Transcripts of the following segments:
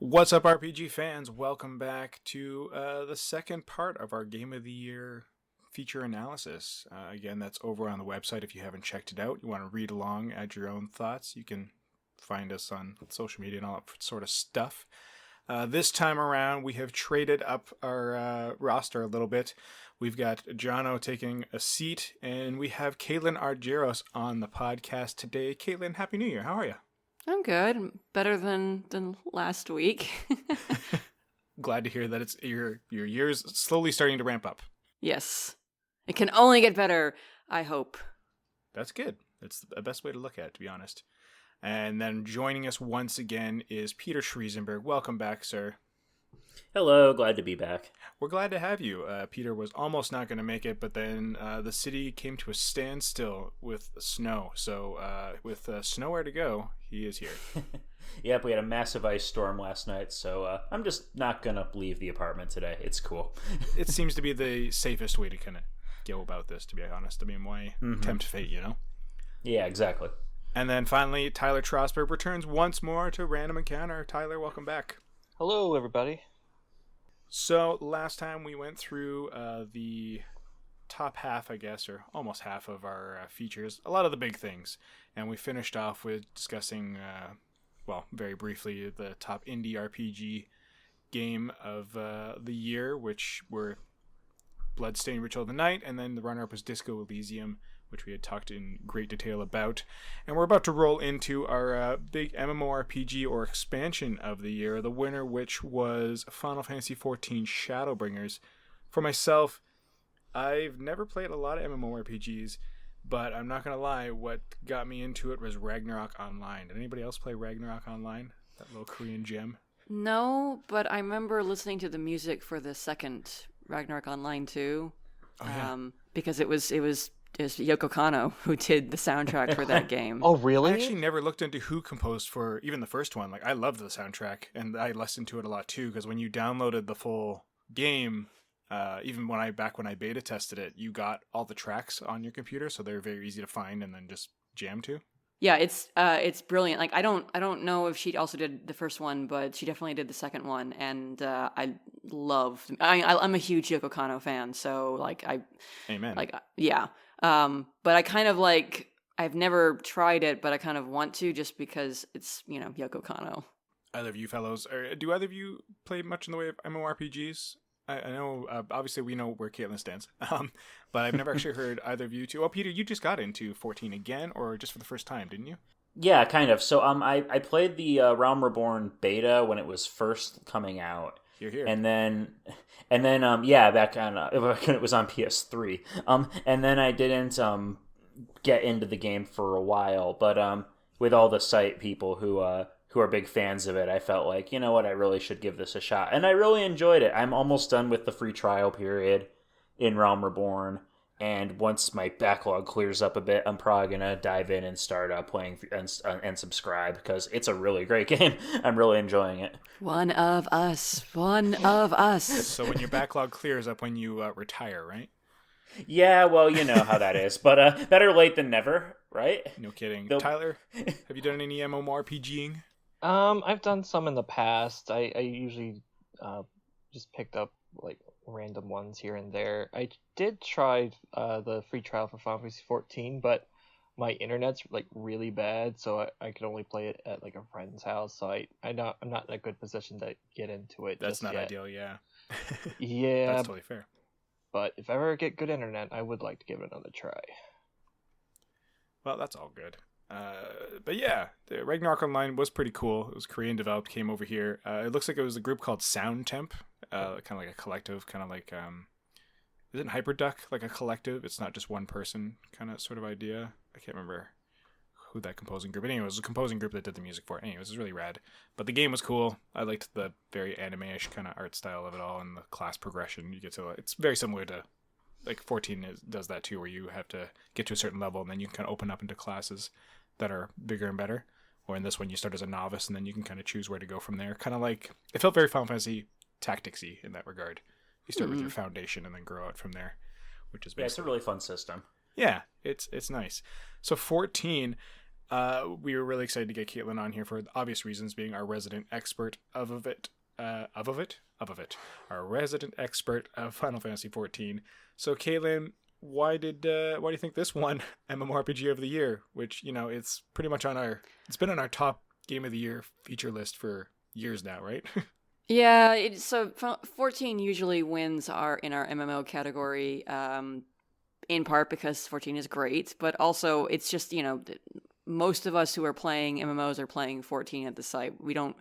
What's up, RPG fans? Welcome back to the second part of our Game of the Year feature analysis. Again, that's over on the website if you haven't checked it out. You want to read along, add your own thoughts. You can find us on social media and all that sort of stuff. This time around, we have traded up our roster a little bit. We've got Jono taking a seat, and we have Caitlin Argyros on the podcast today. Caitlin, Happy New Year. How are you? I'm good. Better than last week. Glad to hear that it's your year's slowly starting to ramp up. Yes. It can only get better, I hope. That's good. That's the best way to look at it, to be honest. And then joining us once again is Peter Schriesenberg. Welcome back, sir. Hello, glad to be back. We're glad to have you. Peter was almost not going to make it, but then the city came to a standstill with snow. So with nowhere to go, he is here. Yep, we had a massive ice storm last night, so I'm just not going to leave the apartment today. It's cool. It seems to be the safest way to kind of go about this, to be honest. I mean, why tempt fate, you know? Yeah, exactly. And then finally, Tyler Trosberg returns once more to Random Encounter. Tyler, welcome back. Hello, everybody. So last time we went through the top half, I guess, or almost half of our features, a lot of the big things. And we finished off with discussing, very briefly, the top indie RPG game of the year, which were Bloodstained Ritual of the Night, and then the runner-up was Disco Elysium, which we had talked in great detail about. And we're about to roll into our big MMORPG or expansion of the year, the winner which was Final Fantasy XIV Shadowbringers. For myself, I've never played a lot of MMORPGs, but I'm not going to lie, what got me into it was Ragnarok Online. Did anybody else play Ragnarok Online? That little Korean gem? No, but I remember listening to the music for the second Ragnarok Online too. Oh, yeah. Because it was Yoko Kanno who did the soundtrack for that game. Oh, really? I actually never looked into who composed for even the first one. Like, I loved the soundtrack, and I listened to it a lot too, because when you downloaded the full game, even when I beta tested it, you got all the tracks on your computer, so they're very easy to find and then just jam to. Yeah, it's brilliant. Like I don't know if she also did the first one, but she definitely did the second one, and I'm a huge Yoko Kanno fan, so Amen. But I kind of I've never tried it, but I kind of want to just because it's Yoko Kanno. Either of you fellows, or do either of you play much in the way of MMORPGs? I know, obviously we know where Caitlin stands, but I've never actually heard either of you two. Oh, Peter, you just got into 14 again, or just for the first time, didn't you? Yeah, kind of. So I played the Realm Reborn beta when it was first coming out. You're here. And then back on when it was on PS3. And then I didn't get into the game for a while, but with all the site people who are big fans of it, I felt like, you know what, I really should give this a shot. And I really enjoyed it. I'm almost done with the free trial period in Realm Reborn. And once my backlog clears up a bit, I'm probably going to dive in and start playing and subscribe, because it's a really great game. I'm really enjoying it. One of us. So when your backlog clears up when you retire, right? Yeah, well, you know how that is. But better late than never, right? No kidding. Tyler, have you done any MMORPGing? I've done some in the past. I usually just picked up like random ones here and there. I did try the free trial for Final Fantasy XIV, but my internet's like really bad, so I could only play it at like a friend's house. So I'm not in a good position to get into it. That's not yet. ideal, yeah. Yeah, that's totally fair. But if I ever get good internet, I would like to give it another try. Well, that's all good. But yeah, the Ragnarok Online was pretty cool. It was Korean developed, came over here. It looks like it was a group called Sound Temp, kind of like a collective, kind of like, isn't Hyperduck like a collective? It's not just one person kind of sort of idea. I can't remember who that composing group, but anyway, it was a composing group that did the music for it. Anyways, it was really rad. But the game was cool. I liked the very anime-ish kind of art style of it all, and the class progression. You get to, it's very similar to, like 14 does that too, where you have to get to a certain level and then you can kind of open up into classes that are bigger and better. Or in this one, you start as a novice and then you can kind of choose where to go from there. Kind of like, it felt very Final Fantasy Tactics-y in that regard. You start with your foundation and then grow out from there, which is basically... Yeah, it's a really fun system. Yeah, it's nice. So 14, We were really excited to get Caitlin on here for obvious reasons, being our resident expert of it, our resident expert of Final Fantasy 14. So, Caitlin, why do you think this won MMORPG of the year? Which, it's pretty much it's been on our top game of the year feature list for years now, right? Yeah, so 14 usually wins in our MMO category, in part because 14 is great, but also it's just, most of us who are playing MMOs are playing 14 at the site. We don't.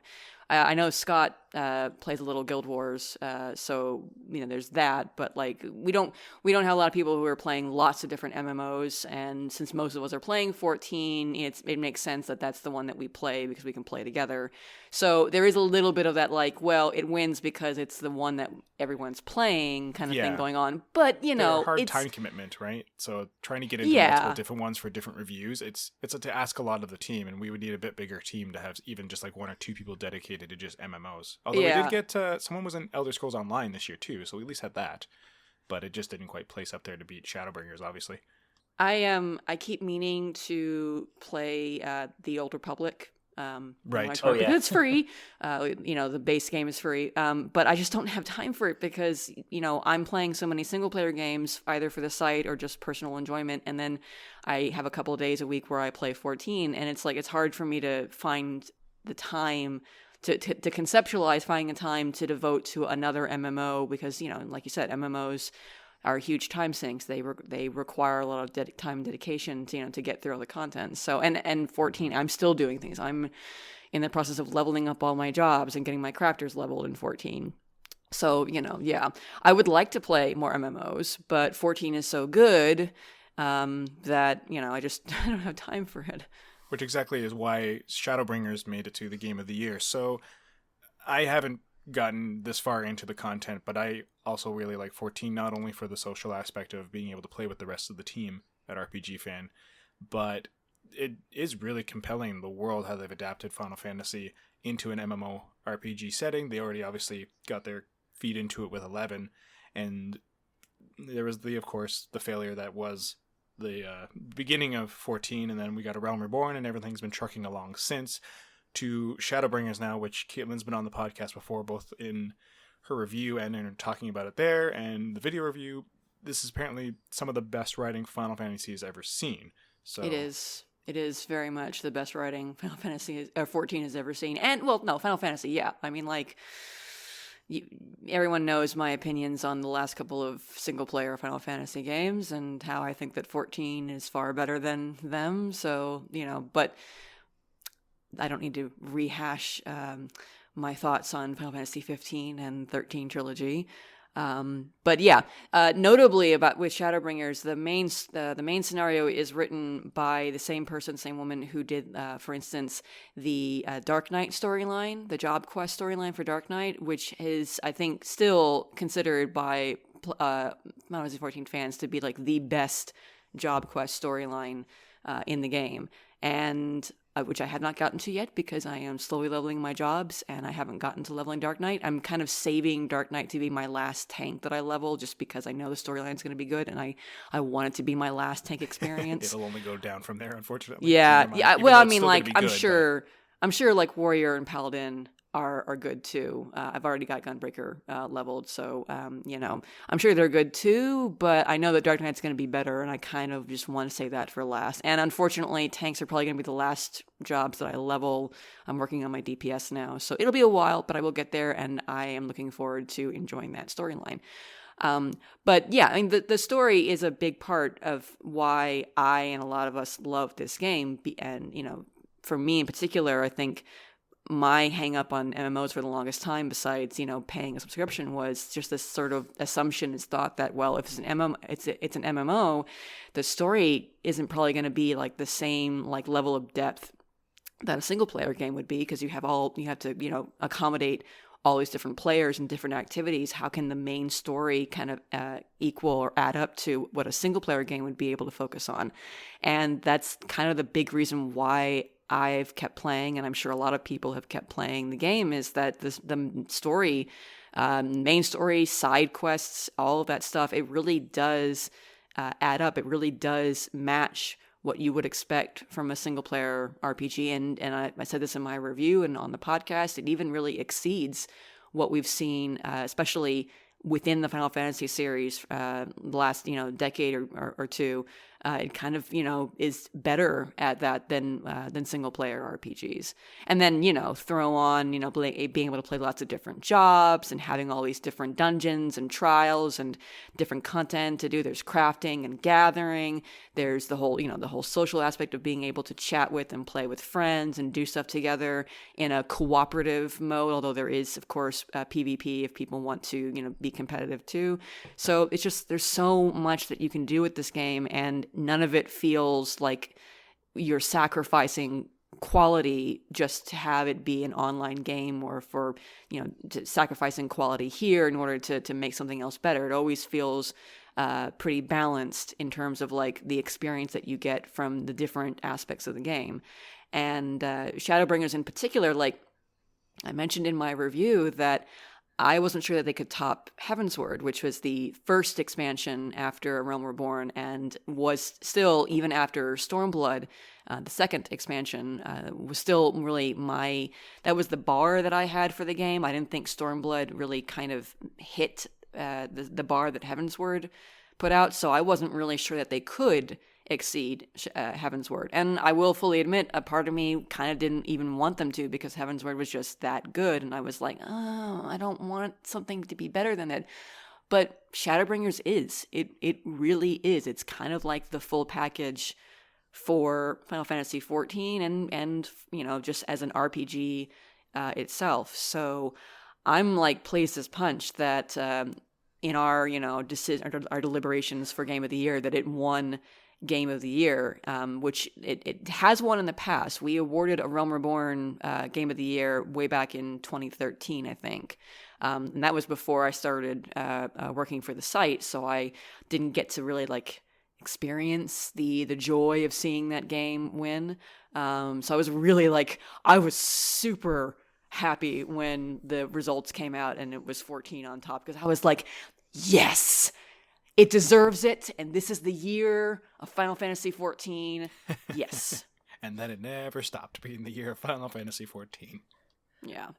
I know Scott plays a little Guild Wars, so there's that. But like we don't have a lot of people who are playing lots of different MMOs. And since most of us are playing 14, it makes sense that that's the one that we play because we can play together. So there is a little bit of that, like, well, it wins because it's the one that everyone's playing kind of thing going on. But They're a hard it's time commitment, right? So trying to get into multiple different ones for different reviews, it's to ask a lot of the team, and we would need a bit bigger team to have even just like 1 or 2 people dedicated to just MMOs. Although we did get someone was in Elder Scrolls Online this year too, so we at least had that. But it just didn't quite place up there to beat Shadowbringers, obviously. I keep meaning to play the Old Republic. Right. Because it's free. The base game is free. But I just don't have time for it because, I'm playing so many single player games either for the site or just personal enjoyment. And then I have a couple of days a week where I play 14, and it's like, it's hard for me to find the time to conceptualize finding a time to devote to another MMO because, like you said, MMOs are huge time sinks. They require a lot of time and dedication to get through all the content. So and 14, I'm still doing things. I'm in the process of leveling up all my jobs and getting my crafters leveled in 14. So I would like to play more MMOs, but 14 is so good that I don't have time for it. Which exactly is why Shadowbringers made it to the game of the year. So I haven't gotten this far into the content, but I also really like 14, not only for the social aspect of being able to play with the rest of the team at RPGFan, but it is really compelling, the world, how they've adapted Final Fantasy into an MMO RPG setting. They already obviously got their feet into it with 11, and there was of course, the failure that was the beginning of 14, and then we got A Realm Reborn, and everything's been trucking along since, to Shadowbringers now, which Caitlin's been on the podcast before, both in her review and in talking about it there, and the video review. This is apparently some of the best writing Final Fantasy has ever seen. So it is. It is very much the best writing Final Fantasy 14 has ever seen. And, well, no, Final Fantasy, yeah. I mean, like, everyone knows my opinions on the last couple of single-player Final Fantasy games and how I think that 14 is far better than them. So, but I don't need to rehash my thoughts on Final Fantasy 15 and 13 trilogy. But yeah, notably with Shadowbringers, the main scenario is written by the same person, same woman who did, for instance, the Dark Knight storyline, the job quest storyline for Dark Knight, which is, I think, still considered by Final Fantasy 14 fans to be like the best job quest storyline in the game, and which I have not gotten to yet because I am slowly leveling my jobs and I haven't gotten to leveling Dark Knight. I'm kind of saving Dark Knight to be my last tank that I level just because I know the storyline's going to be good and I want it to be my last tank experience. It'll only go down from there, unfortunately. Yeah. Well, I mean, like, I'm sure like Warrior and Paladin are good too. I've already got Gunbreaker leveled, so I'm sure they're good too. But I know that Dark Knight's going to be better, and I kind of just want to say that for last. And unfortunately, tanks are probably going to be the last jobs that I level. I'm working on my DPS now, so it'll be a while, but I will get there, and I am looking forward to enjoying that storyline. But yeah, I mean, the story is a big part of why I and a lot of us love this game, and for me in particular, I think my hang up on MMOs for the longest time, besides, paying a subscription, was just this sort of assumption is thought that, well, if it's an MMO, it's an MMO, the story isn't probably going to be like the same like level of depth that a single player game would be, because you have to, accommodate all these different players and different activities. How can the main story kind of equal or add up to what a single player game would be able to focus on? And that's kind of the big reason why I've kept playing, and I'm sure a lot of people have kept playing the game, is that the story, main story, side quests, all of that stuff, it really does add up. It really does match what you would expect from a single player RPG. And I said this in my review and on the podcast, it even really exceeds what we've seen, especially within the Final Fantasy series, the last, decade or two. It kind of, is better at that than single player RPGs. And then, throw on, being able to play lots of different jobs and having all these different dungeons and trials and different content to do. There's crafting and gathering. There's the whole social aspect of being able to chat with and play with friends and do stuff together in a cooperative mode, although there is, of course, PvP if people want to, be competitive too. So it's just, there's so much that you can do with this game, and none of it feels like you're sacrificing quality just to have it be an online game, or for, sacrificing quality here in order to make something else better. It always feels pretty balanced in terms of like the experience that you get from the different aspects of the game. And Shadowbringers in particular, like I mentioned in my review, that I wasn't sure that they could top Heavensward, which was the first expansion after A Realm Reborn, and was still, even after Stormblood, the second expansion, was still really that was the bar that I had for the game. I didn't think Stormblood really kind of hit the bar that Heavensward put out, so I wasn't really sure that they could exceed Heavensward. And I will fully admit, a part of me kind of didn't even want them to, because Heavensward was just that good, and I was like, oh, I don't want something to be better than it. But Shadowbringers is. It really is. It's kind of like the full package for Final Fantasy XIV and just as an RPG itself. So I'm like pleased as punch that in our our deliberations for Game of the Year, that it won Game of the Year, which it has won in the past. We awarded A Realm Reborn Game of the Year way back in 2013, I think. And that was before I started working for the site, so I didn't get to really like experience the joy of seeing that game win. So I was really I was super happy when the results came out and it was 14 on top, because I was like, yes! It deserves it, and this is the year of Final Fantasy XIV. Yes. And then it never stopped being the year of Final Fantasy XIV. Yeah.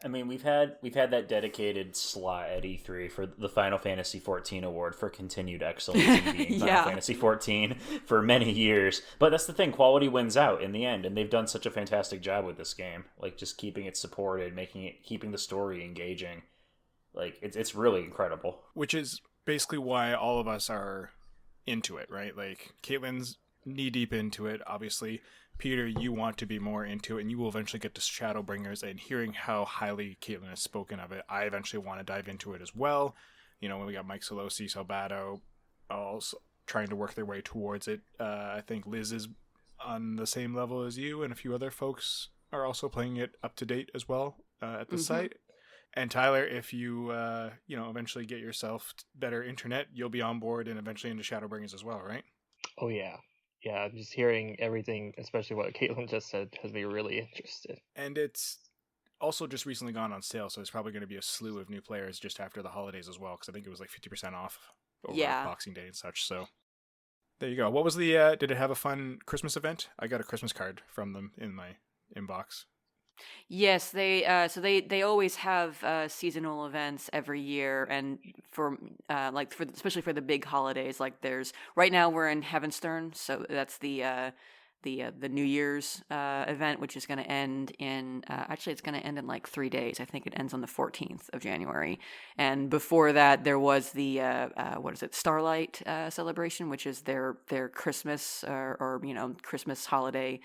I mean, we've had that dedicated slot at E3 for the Final Fantasy XIV award for continued excellence in being Final Fantasy XIV for many years. But that's the thing, quality wins out in the end, and they've done such a fantastic job with this game. Like, just keeping it supported, keeping the story engaging. Like, it's really incredible. Which is basically why all of us are into it, right? Like, Caitlin's knee-deep into it, obviously. Peter, you want to be more into it, and you will eventually get to Shadowbringers, and hearing how highly Caitlin has spoken of it, I eventually want to dive into it as well. When we got Mike Solosi, Salbato, all trying to work their way towards it. I think Liz is on the same level as you, and a few other folks are also playing it up to date as well at the site. And Tyler, if you, eventually get yourself better internet, you'll be on board and eventually into Shadowbringers as well, right? Oh, yeah. Yeah, just hearing everything, especially what Caitlin just said, has me really interested. And it's also just recently gone on sale, so there's probably going to be a slew of new players just after the holidays as well, because I think it was like 50% off over Boxing Day and such. So there you go. What was the, did it have a fun Christmas event? I got a Christmas card from them in my inbox. Yes, they always have seasonal events every year, and for especially for the big holidays, like there's right now we're in Heavenstern, so that's the New Year's event, which is going to end in actually it's going to end in like 3 days. I think it ends on the 14th of January, and before that there was the Starlight celebration, which is their Christmas or Christmas holiday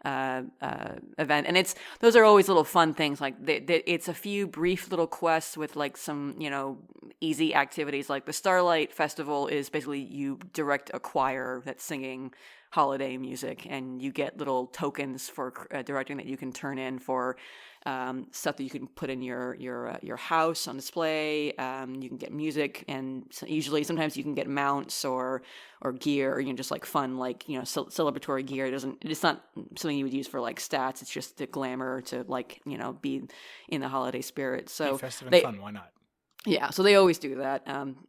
event, and those are always little fun things. Like it's a few brief little quests with like some easy activities. Like the Starlight Festival is basically you direct a choir that's singing holiday music, and you get little tokens for directing that you can turn in for stuff that you can put in your house on display. You can get music, and sometimes you can get mounts or gear, or just like fun celebratory gear. It's not something you would use for like stats. It's just the glamour to be in the holiday spirit. So festive and fun. Why not? Yeah, so they always do that,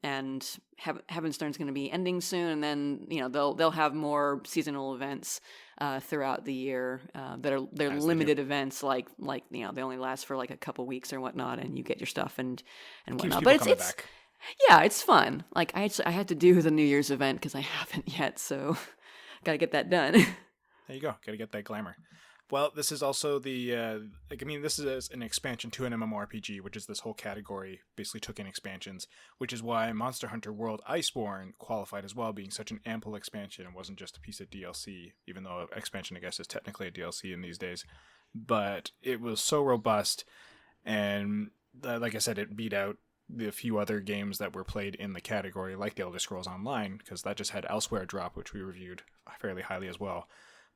and Heavenstone's going to be ending soon, and then they'll have more seasonal events throughout the year they're limited events, like they only last for like a couple weeks or whatnot, and you get your stuff and whatnot. But it's back. Yeah, it's fun. Like I had to do the New Year's event because I haven't yet, so got to get that done. There you go. Got to get that glamour. Well, this is also this is an expansion to an MMORPG, which is this whole category basically took in expansions, which is why Monster Hunter World Iceborne qualified as well, being such an ample expansion. It wasn't just a piece of DLC, even though expansion, I guess, is technically a DLC in these days. But it was so robust, and like I said, it beat out the few other games that were played in the category, like the Elder Scrolls Online, because that just had Elsewhere drop, which we reviewed fairly highly as well.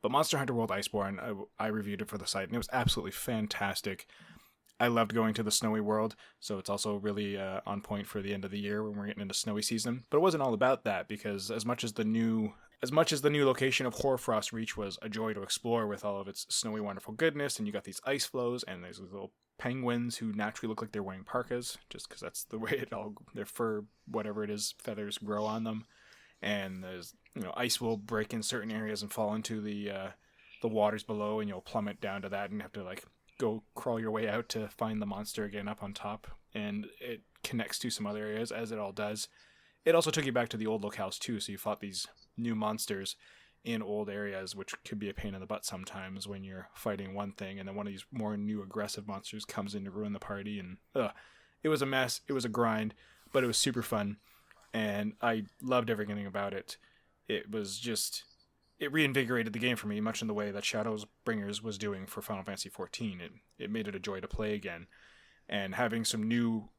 But Monster Hunter World Iceborne, I reviewed it for the site, and it was absolutely fantastic. I loved going to the snowy world, so it's also really on point for the end of the year when we're getting into snowy season. But it wasn't all about that, because as much as the new location of Hoarfrost Reach was a joy to explore with all of its snowy, wonderful goodness, and you got these ice flows, and there's these little penguins who naturally look like they're wearing parkas, just because that's the way their fur, whatever it is, feathers grow on them. And there's, ice will break in certain areas and fall into the waters below, and you'll plummet down to that and have to go crawl your way out to find the monster again up on top. And it connects to some other areas, as it all does. It also took you back to the old locales too, so you fought these new monsters in old areas, which could be a pain in the butt sometimes when you're fighting one thing and then one of these more new aggressive monsters comes in to ruin the party. And it was a mess. It was a grind, but it was super fun. And I loved everything about it. It reinvigorated the game for me, much in the way that Shadowbringers was doing for Final Fantasy XIV. It made it a joy to play again. And having some new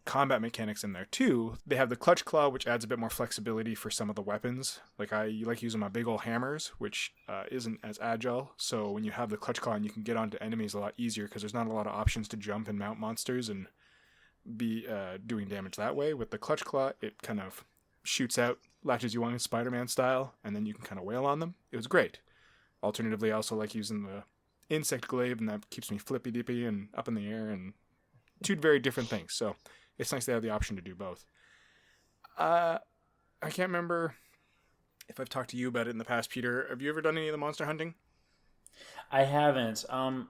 combat mechanics in there too. They have the Clutch Claw, which adds a bit more flexibility for some of the weapons. Like I like using my big old hammers, which isn't as agile. So when you have the Clutch Claw, you can get onto enemies a lot easier because there's not a lot of options to jump and mount monsters and be doing damage that way. With the Clutch Claw, it kind of shoots out, latches you on Spider-Man style, and then you can kind of wail on them. It was great. Alternatively, I also like using the Insect Glaive, and that keeps me flippy-dippy and up in the air, and two very different things. So it's nice to have the option to do both. I can't remember if I've talked to you about it in the past, Peter. Have you ever done any of the monster hunting? I haven't.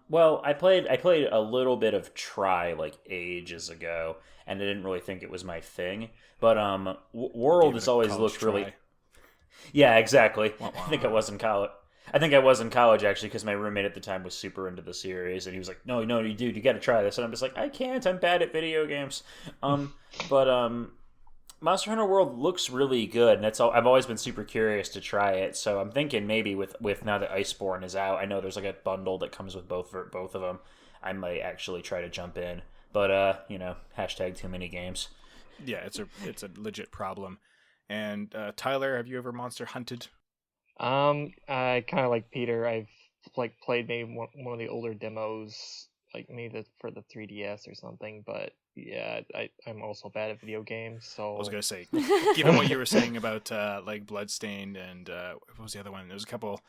Well, I played a little bit of Try ages ago, and I didn't really think it was my thing. But World has always looked really. Yeah, exactly. I think I was in college. Actually, because my roommate at the time was super into the series, and he was like, "No, dude, you got to try this." And I'm just like, "I can't. I'm bad at video games." But Monster Hunter World looks really good, and I've always been super curious to try it. So I'm thinking maybe with now that Iceborne is out, I know there's a bundle that comes with both of them. I might actually try to jump in, but hashtag too many games. Yeah, it's a legit problem. And Tyler, have you ever monster hunted? I kind of like Peter. I've played maybe one of the older demos, maybe for the 3DS or something. But yeah, I'm also bad at video games. So I was gonna say, given what you were saying about Bloodstained and what was the other one? There's a couple.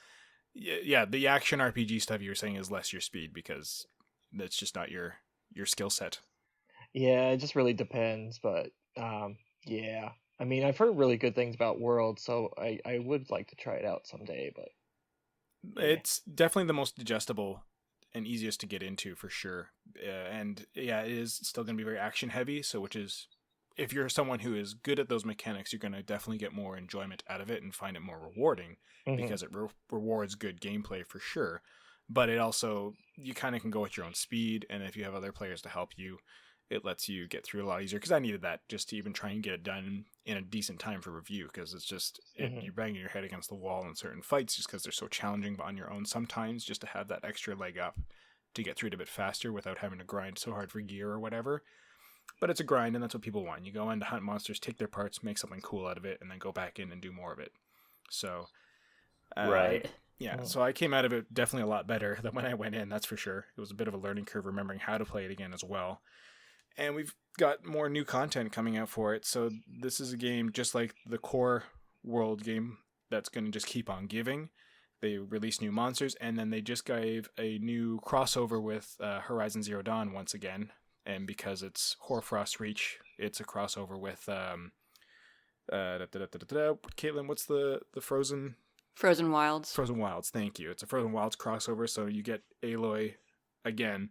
Yeah, the action RPG stuff you were saying is less your speed because that's just not your skill set. Yeah, it just really depends. But yeah. I mean, I've heard really good things about World, so I would like to try it out someday, but... Yeah. It's definitely the most digestible and easiest to get into, for sure. And, yeah, it is still going to be very action-heavy, so which is... If you're someone who is good at those mechanics, you're going to definitely get more enjoyment out of it and find it more rewarding, because it rewards good gameplay, for sure. But it also... You kind of can go at your own speed, and if you have other players to help you... It lets you get through a lot easier, because I needed that just to even try and get it done in a decent time for review, because it's just you're banging your head against the wall in certain fights just because they're so challenging. But on your own sometimes, just to have that extra leg up to get through it a bit faster without having to grind so hard for gear or whatever. But it's a grind, and that's what people want. You go in to hunt monsters, take their parts, make something cool out of it, and then go back in and do more of it. So right. Yeah, so I came out of it definitely a lot better than when I went in, that's for sure. It was a bit of a learning curve remembering how to play it again as well. And we've got more new content coming out for it. So this is a game just like the core World game that's going to just keep on giving. They released new monsters, and then they just gave a new crossover with Horizon Zero Dawn once again. and because it's Hoarfrost Reach, it's a crossover with Caitlin, what's the Frozen Wilds? Frozen Wilds, thank you. It's a Frozen Wilds crossover, so you get Aloy again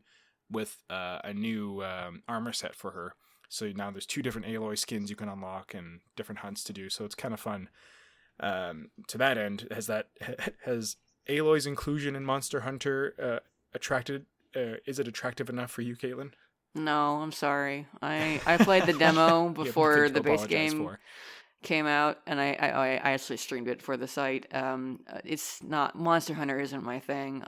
with a new armor set for her. So now there's 2 different Aloy skins you can unlock and different hunts to do, so it's kind of fun. To that end, has Aloy's inclusion in Monster Hunter is it attractive enough for you, Caitlin? No, I'm sorry. I played the demo before the base game came out, and I actually streamed it for the site. It's not, Monster Hunter isn't my thing.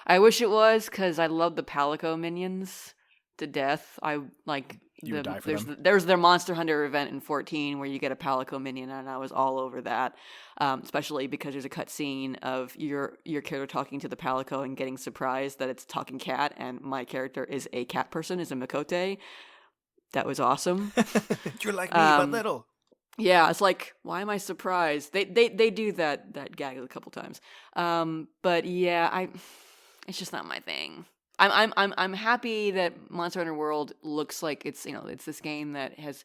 I wish it was, because I love the Palico minions to death. I like there's their Monster Hunter event in 14 where you get a Palico minion, and I was all over that. Especially because there's a cutscene of your character talking to the Palico and getting surprised that it's a talking cat, and my character is a cat person, is a Makote. That was awesome. You're like me, but little. Yeah, it's like, why am I surprised? They do that gag a couple times. But yeah, it's just not my thing. I'm happy that Monster Hunter World looks like it's this game that has,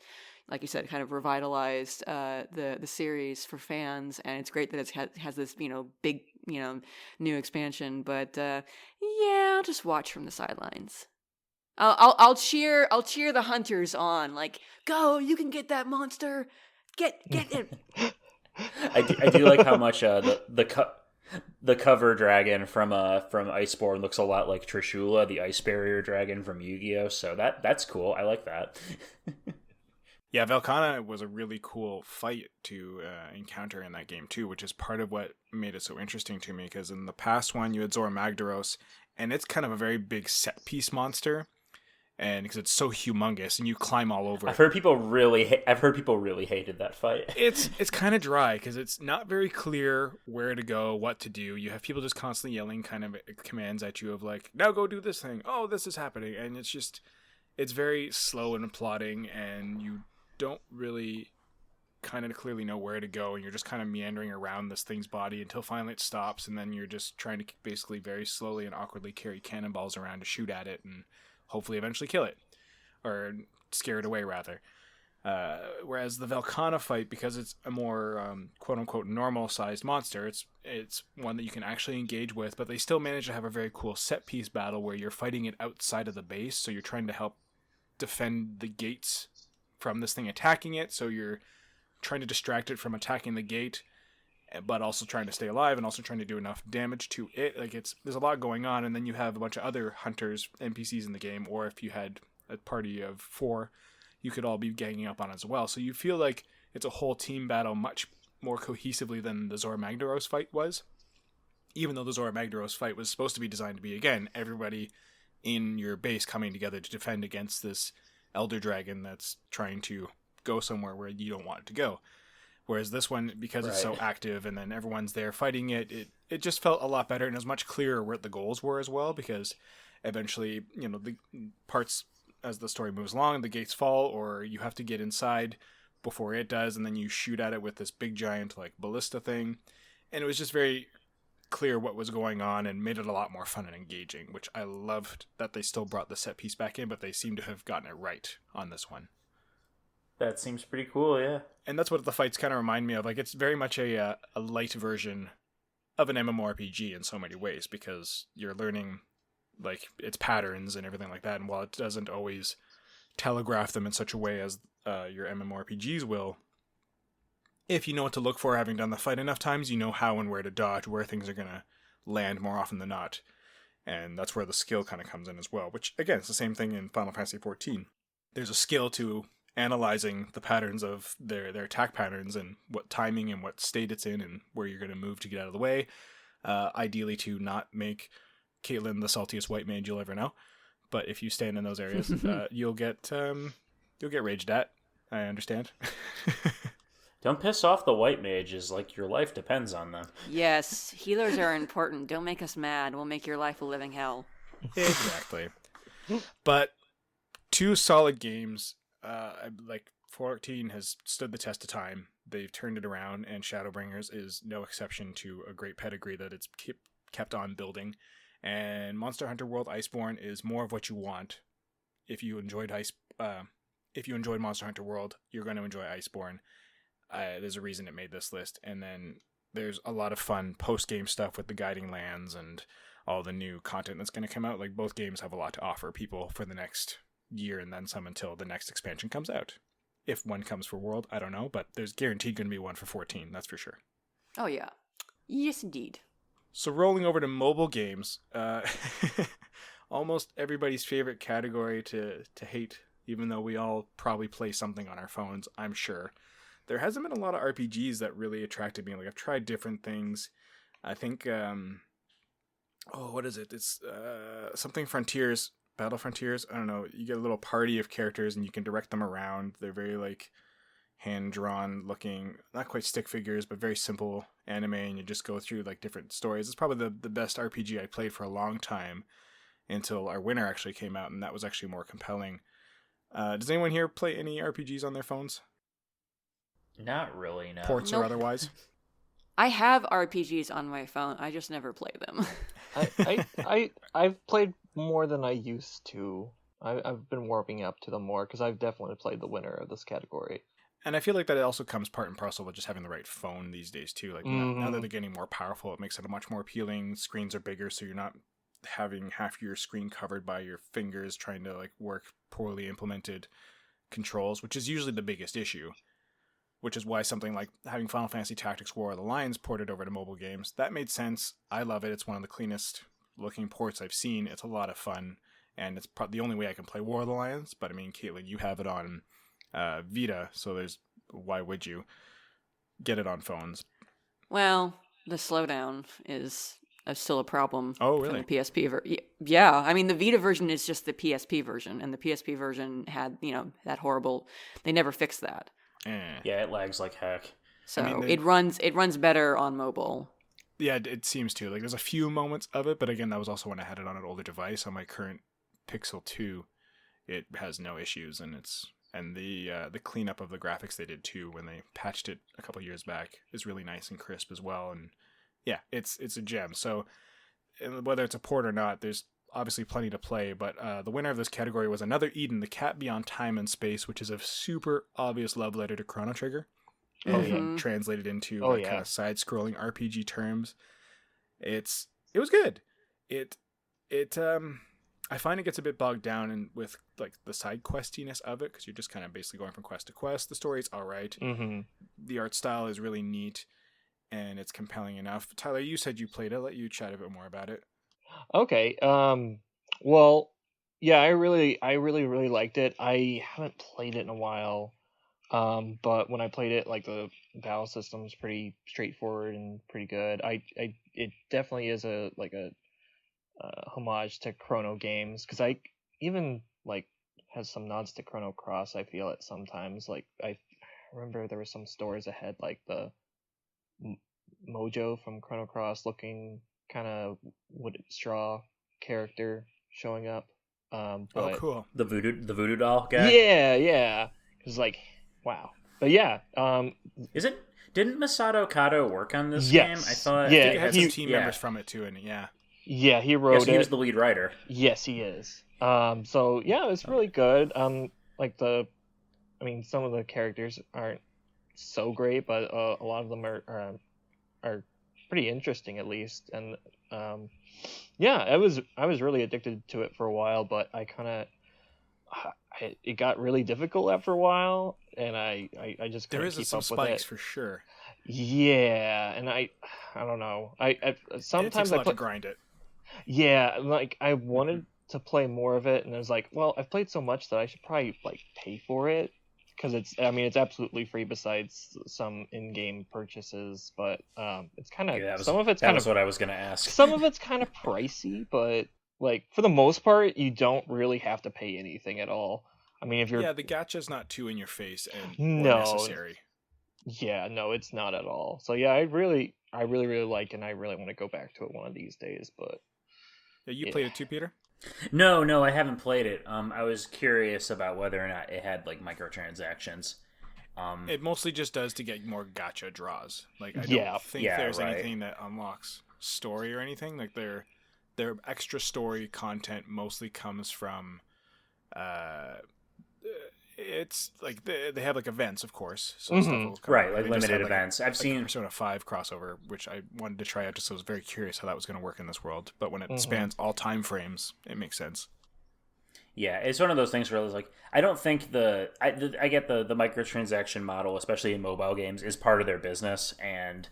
like you said, kind of revitalized the series for fans, and it's great that it has this big new expansion. But yeah, I'll just watch from the sidelines. I'll cheer the hunters on, like, go, you can get that monster, get it. I do like how much the cover dragon from Iceborne looks a lot like Trishula, the ice barrier dragon from Yu-Gi-Oh! So that's cool. I like that. Yeah, Velkhana was a really cool fight to encounter in that game too, which is part of what made it so interesting to me, because in the past one you had Zora Magdaros, and it's kind of a very big set piece monster, and because it's so humongous and you climb all over. I've heard people really hated that fight. It's kind of dry because it's not very clear where to go, what to do. You have people just constantly yelling kind of commands at you of like, now go do this thing. Oh, this is happening. And it's very slow and plodding, and you don't really kind of clearly know where to go, and you're just kind of meandering around this thing's body until finally it stops, and then you're just trying to basically very slowly and awkwardly carry cannonballs around to shoot at it and hopefully eventually kill it, or scare it away rather. Whereas the Velkhana fight, because it's a more quote-unquote normal-sized monster, it's one that you can actually engage with, but they still manage to have a very cool set-piece battle where you're fighting it outside of the base, so you're trying to help defend the gates from this thing attacking it, so you're trying to distract it from attacking the gate, but also trying to stay alive and also trying to do enough damage to it. Like, there's a lot going on, and then you have a bunch of other hunters, NPCs in the game, or if you had a party of 4, you could all be ganging up on it as well. So you feel like it's a whole team battle much more cohesively than the Zora Magdaros fight was. Even though the Zora Magdaros fight was supposed to be designed to be, again, everybody in your base coming together to defend against this elder dragon that's trying to go somewhere where you don't want it to go. Whereas this one, because it's so active and then everyone's there fighting it just felt a lot better, and it was much clearer what the goals were as well, because eventually, the parts, as the story moves along, the gates fall, or you have to get inside before it does, and then you shoot at it with this big giant like ballista thing. And it was just very clear what was going on and made it a lot more fun and engaging, which I loved that they still brought the set piece back in, but they seem to have gotten it right on this one. That seems pretty cool, yeah. And that's what the fights kind of remind me of. Like, it's very much a light version of an MMORPG in so many ways, because you're learning like its patterns and everything like that. And while it doesn't always telegraph them in such a way as your MMORPGs will, if you know what to look for, having done the fight enough times, you know how and where to dodge, where things are going to land more often than not. And that's where the skill kind of comes in as well, which, again, it's the same thing in Final Fantasy XIV. There's a skill to analyzing the patterns of their attack patterns and what timing and what state it's in and where you're going to move to get out of the way. Ideally to not make Caitlin the saltiest white mage you'll ever know. But if you stand in those areas, you'll get raged at. I understand. Don't piss off the white mages, like your life depends on them. Yes, healers are important. Don't make us mad. We'll make your life a living hell. Exactly. But 2 solid games. Like 14 has stood the test of time. They've turned it around, and Shadowbringers is no exception to a great pedigree that it's kept on building. And Monster Hunter World Iceborne is more of what you want if you enjoyed Monster Hunter World, you're going to enjoy Iceborne. There's a reason it made this list. And then there's a lot of fun post-game stuff with the guiding lands and all the new content that's going to come out. Like, both games have a lot to offer people for the next year and then some until the next expansion comes out. If one comes for World, I don't know, but there's guaranteed going to be one for 14, that's for sure. Oh, yeah. Yes, indeed. So rolling over to mobile games, almost everybody's favorite category to hate, even though we all probably play something on our phones, I'm sure. There hasn't been a lot of RPGs that really attracted me. Like, I've tried different things. I think, what is it? It's something Frontiers, Battle Frontiers. I don't know. You get a little party of characters and you can direct them around. They're very, like, hand-drawn looking, not quite stick figures, but very simple anime, and you just go through, like, different stories. It's probably the best RPG I played for a long time until our winner actually came out, and that was actually more compelling. Does anyone here play any RPGs on their phones? Not really, no. Ports or otherwise? I have RPGs on my phone. I just never play them. I've played more than I used to. I've been warming up to them more because I've definitely played the winner of this category. And I feel like that it also comes part and parcel with just having the right phone these days too. Like now that they're getting more powerful, it makes it a much more appealing. Screens are bigger, so you're not having half your screen covered by your fingers trying to like work poorly implemented controls, which is usually the biggest issue. Which is why something like having Final Fantasy Tactics War of the Lions ported over to mobile games, that made sense. I love it. It's one of the cleanest looking ports I've seen. It's a lot of fun, and it's the only way I can play War of the Lions. But I mean, Caitlin, you have it on Vita, so why would you get it on phones? Well, the slowdown is still a problem. Oh, really? From the PSP yeah, I mean, the Vita version is just the PSP version, and the PSP version had, that horrible. They never fixed that. Yeah, it lags like heck. So I mean, it runs better on mobile. Yeah, it seems to. Like, there's a few moments of it, but again, that was also when I had it on an older device. On my current Pixel 2, it has no issues, and the cleanup of the graphics they did too when they patched it a couple years back is really nice and crisp as well. And yeah, it's a gem. So whether it's a port or not, there's obviously plenty to play, but the winner of this category was Another Eden, The Cat Beyond Time and Space, which is a super obvious love letter to Chrono Trigger. Translated into kind of side-scrolling RPG terms. It was good. I find it gets a bit bogged down with like the side questiness of it, because you're just kind of basically going from quest to quest. The story's all right. The art style is really neat, and it's compelling enough. Tyler, you said you played it. I'll let you chat a bit more about it. Okay. Well, yeah, I really liked it. I haven't played it in a while. But when I played it, like, the battle system's pretty straightforward and pretty good. It definitely is a homage to Chrono games, because I even like has some nods to Chrono Cross. I feel it sometimes. Like, I remember there were some stories ahead, like the Mojo from Chrono Cross looking kind of wood straw character showing up. But cool. The voodoo doll guy. Yeah. It's like, wow. But yeah. Didn't Masato Kato work on this yes. game? I thought. Yeah, it had some team members from it too, and yeah. Yeah, he wrote it. He was the lead writer. Yes, he is. So yeah, it's really good. Like some of the characters aren't so great, but a lot of them are pretty interesting, at least. And yeah, I was really addicted to it for a while, but it got really difficult after a while, and I just couldn't keep up with it. There is some spikes for sure. Yeah, and I don't know. I sometimes it takes a lot to grind it. Yeah, like, I wanted to play more of it, and I was like, well, I've played so much that I should probably like pay for it, because it's absolutely free besides some in-game purchases, but it's kind of some of it's kind of what I was gonna ask. Some of it's kind of pricey, but like, for the most part, you don't really have to pay anything at all. I mean, if you're the gacha's not too in your face and necessary. Yeah, no, it's not at all. So yeah, I really like it, and I really want to go back to it one of these days. But you played it too, Peter? No, I haven't played it. I was curious about whether or not it had like microtransactions. It mostly just does to get more gacha draws. Like, I don't think there's anything that unlocks story or anything. Like, their extra story content mostly comes from it's like they have like events, of course, so mm-hmm. stuff will come right, out. like limited events. I've seen Persona 5 crossover, which I wanted to try out just so I was very curious how that was going to work in this world. But when it spans all time frames, it makes sense. Yeah, it's one of those things where it's like I don't think I get the microtransaction model, especially in mobile games, is part of their business, and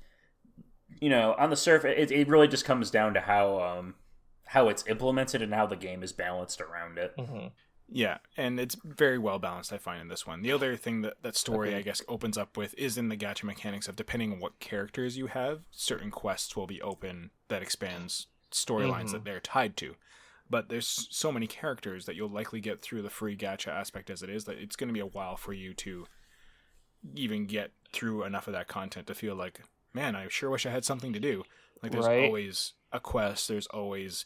on the surface, it really just comes down to how it's implemented and how the game is balanced around it. Mm-hmm. Yeah, and it's very well balanced, I find, in this one. The other thing that story, I guess, opens up with is in the gacha mechanics of depending on what characters you have, certain quests will be open that expands storylines that they're tied to. But there's so many characters that you'll likely get through the free gacha aspect as it is that it's going to be a while for you to even get through enough of that content to feel like, man, I sure wish I had something to do. Like, there's always a quest, there's always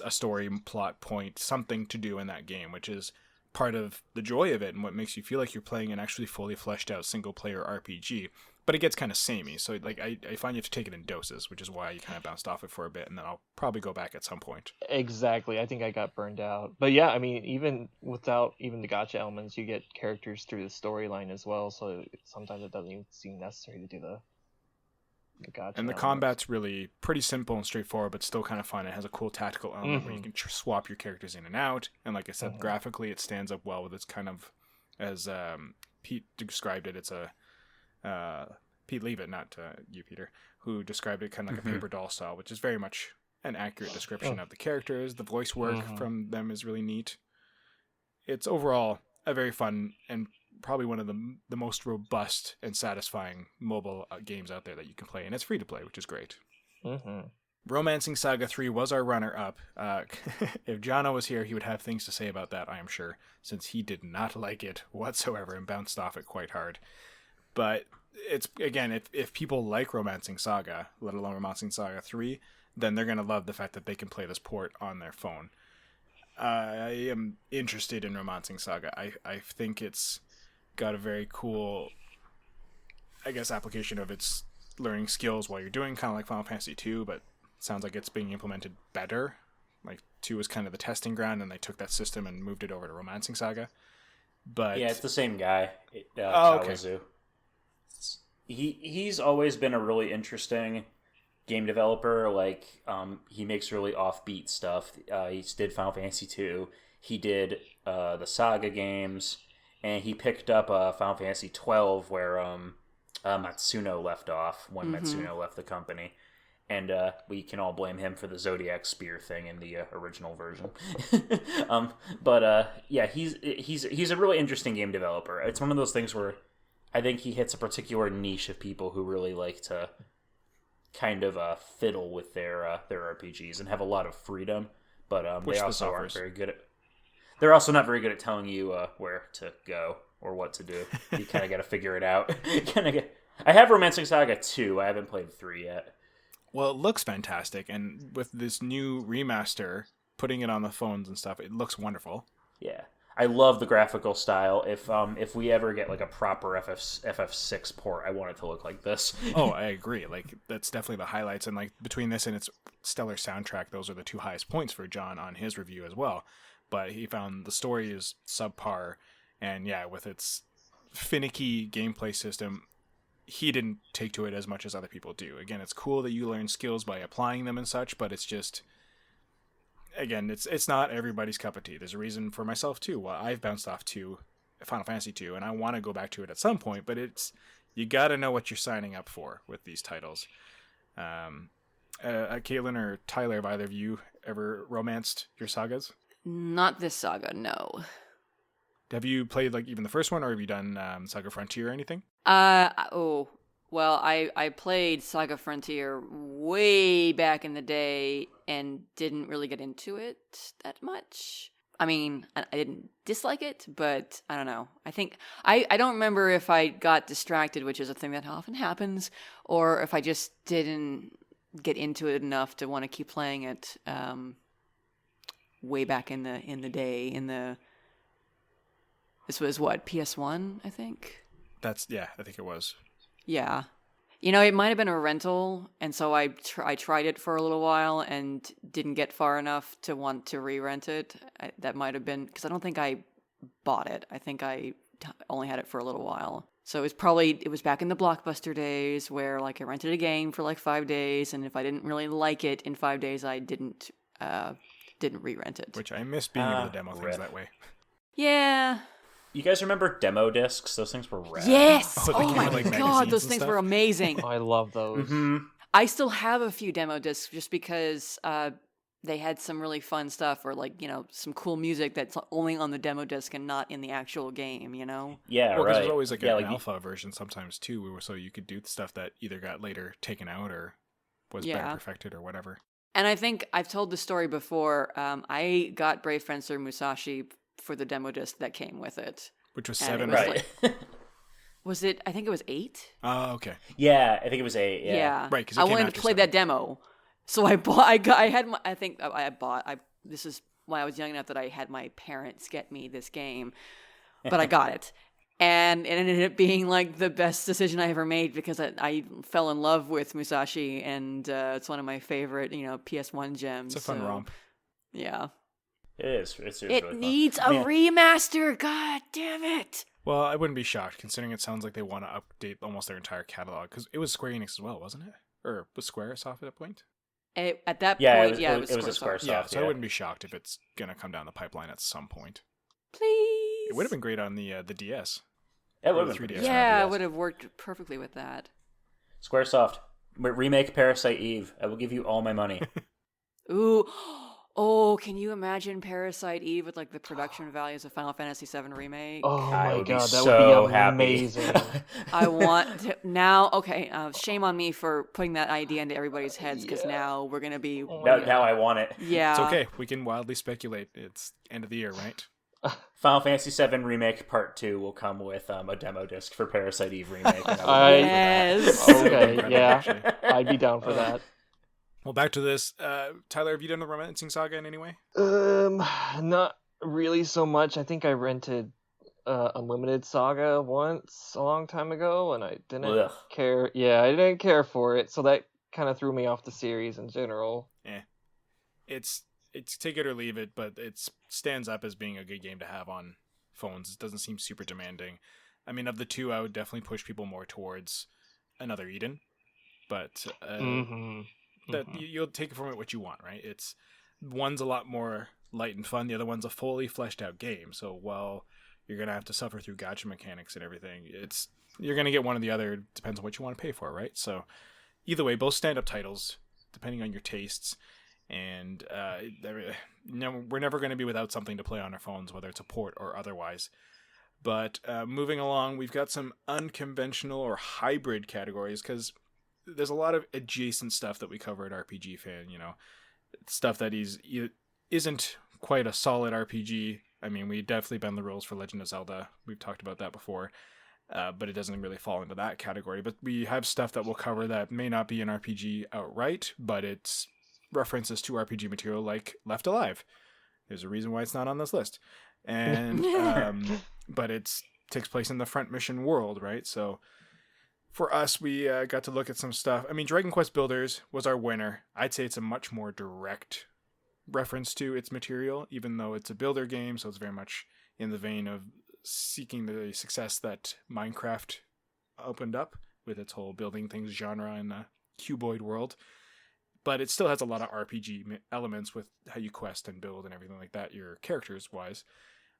a story plot point, something to do in that game, which is part of the joy of it and what makes you feel like you're playing an actually fully fleshed out single player RPG. But it gets kind of samey, so like I find you have to take it in doses, which is why you kind of bounced off it for a bit, and then I'll probably go back at some point. Exactly. I think I got burned out. But yeah, I mean, even without even the gacha elements, you get characters through the storyline as well, so sometimes it doesn't even seem necessary to do the gacha And the elements. combat's really pretty simple and straightforward, but still kind of fun. It has a cool tactical element where you can swap your characters in and out, and like I said, graphically it stands up well with its kind of, as Pete described it, it's a Pete Leavitt, not you, Peter, who described it kind of like a paper doll style, which is very much an accurate description of the characters. The voice work from them is really neat. It's overall a very fun and probably one of the most robust and satisfying mobile games out there that you can play, and it's free to play, which is great. Romancing Saga 3 was our runner-up. If Jono was here, he would have things to say about that, I am sure, since he did not like it whatsoever and bounced off it quite hard. But it's, again, if people like Romancing Saga, let alone Romancing Saga 3, then they're going to love the fact that they can play this port on their phone. I am interested in Romancing Saga. I think it's got a very cool, I guess, application of its learning skills while you're doing, kind of like Final Fantasy 2, but sounds like it's being implemented better. Like 2 was kind of the testing ground, and they took that system and moved it over to Romancing Saga. But yeah, it's the same guy, okay. Kawazu. He's always been a really interesting game developer. Like, he makes really offbeat stuff. He did Final Fantasy 2. He did the Saga games, and he picked up Final Fantasy 12 where Matsuno left off when Matsuno left the company. And we can all blame him for the Zodiac Spear thing in the original version. Yeah, he's a really interesting game developer. It's one of those things where I think he hits a particular niche of people who really like to kind of fiddle with their RPGs and have a lot of freedom, but they also aren't very good at. They're also not very good at telling you where to go or what to do. You kind of got to figure it out. I have Romancing Saga 2. I haven't played 3 yet. Well, it looks fantastic, and with this new remaster, putting it on the phones and stuff, it looks wonderful. Yeah, I love the graphical style. If we ever get like a proper FF6 port, I want it to look like this. Oh, I agree. Like, that's definitely the highlights, and like between this and its stellar soundtrack, those are the 2 highest points for John on his review as well. But he found the story is subpar, and yeah, with its finicky gameplay system, he didn't take to it as much as other people do. Again, it's cool that you learn skills by applying them and such, but it's just, again, it's not everybody's cup of tea. There's a reason for myself too why I've bounced off to Final Fantasy 2, and I want to go back to it at some point, but you got to know what you're signing up for with these titles. Caitlin or Tyler, have either of you ever romanced your sagas? Not this saga, no. Have you played like even the first one, or have you done Saga Frontier or anything? Well, I played Saga Frontier way back in the day and didn't really get into it that much. I mean, I didn't dislike it, but I don't know. I think I don't remember if I got distracted, which is a thing that often happens, or if I just didn't get into it enough to want to keep playing it. Way back in the day, this was what, PS1, I think? I think it was. Yeah. It might have been a rental, and so I tried it for a little while and didn't get far enough to want to re-rent it. That might have been because I don't think I bought it. I think I only had it for a little while. So it was back in the Blockbuster days where like I rented a game for like 5 days, and if I didn't really like it in 5 days, I didn't re-rent it. Which I miss being able to demo things that way. Yeah. You guys remember demo discs? Those things were rad. Yes! Oh, my like god, those and things stuff? were amazing. Oh, I love those. Mm-hmm. I still have a few demo discs just because they had some really fun stuff or like, some cool music that's only on the demo disc and not in the actual game, Yeah, Well, because right. there's always like an like alpha version sometimes too, so you could do stuff that either got later taken out or was better perfected or whatever. And I think I've told the story before. I got Brave Fencer Musashi for the demo disc that came with it. Which was And 7, it was right. Was it? I think it was 8. Oh, okay. Yeah, I think it was 8. Yeah. Right, 'cause it I came wanted to after play 7. that demo, so I bought. I had. I think I bought. This is when I was young enough that I had my parents get me this game, but I got it, and it ended up being like the best decision I ever made because I fell in love with Musashi, and it's one of my favorite PS1 gems. It's a fun romp. Yeah, It is. It's it really fun. needs a remaster. God damn it! Well, I wouldn't be shocked considering it sounds like they want to update almost their entire catalog because it was Square Enix as well, wasn't it? Or was Squaresoft at that point? At that Yeah, point, it was a Squaresoft. Squaresoft. Yeah, so I yeah. wouldn't be shocked if it's gonna come down the pipeline at some point. Please. It would have been great on the DS. It would the have been 3DS. pretty Yeah, good. it would have worked perfectly with that. Squaresoft, remake Parasite Eve. I will give you all my money. Ooh. Oh, can you imagine Parasite Eve with like the production values of Final Fantasy VII Remake? Oh I my would be god, that so would be happy. amazing. I want to now. Okay, shame on me for putting that idea into everybody's heads because now we're gonna be. Now I want it. Yeah, It's okay. We can wildly speculate. It's end of the year, right? Final Fantasy VII Remake Part 2 will come with a demo disc for Parasite Eve Remake. And Yes. Okay, Incredible, yeah, actually. I'd be down for that. Well, back to this. Tyler, have you done the Romancing Saga in any way? Not really so much. I think I rented Unlimited Saga once a long time ago, and I didn't Ugh. care. Yeah, I didn't care for it, so that kind of threw me off the series in general. It's take it or leave it, but it stands up as being a good game to have on phones. It doesn't seem super demanding. I mean, of the two, I would definitely push people more towards another Eden, but you'll take from it what you want, right? It's one's a lot more light and fun. The other one's a fully fleshed out game. So while you're gonna have to suffer through gacha mechanics and everything, you're gonna get one or the other. Depends on what you want to pay for, right? So either way, both stand up titles, depending on your tastes. And we're never going to be without something to play on our phones, whether it's a port or otherwise. But moving along, we've got some unconventional or hybrid categories because there's a lot of adjacent stuff that we cover at RPGFan. Stuff that isn't quite a solid RPG. I mean, we definitely bend the rules for Legend of Zelda. We've talked about that before. But it doesn't really fall into that category. But we have stuff that we'll cover that may not be an RPG outright, but it's references to RPG material like Left Alive. There's a reason why it's not on this list. And but it takes place in the Front Mission world, right? So for us, we got to look at some stuff. I mean, Dragon Quest Builders was our winner. I'd say it's a much more direct reference to its material, even though it's a builder game, so it's very much in the vein of seeking the success that Minecraft opened up with its whole building things genre in the cuboid world. But it still has a lot of RPG elements with how you quest and build and everything like that, your characters-wise.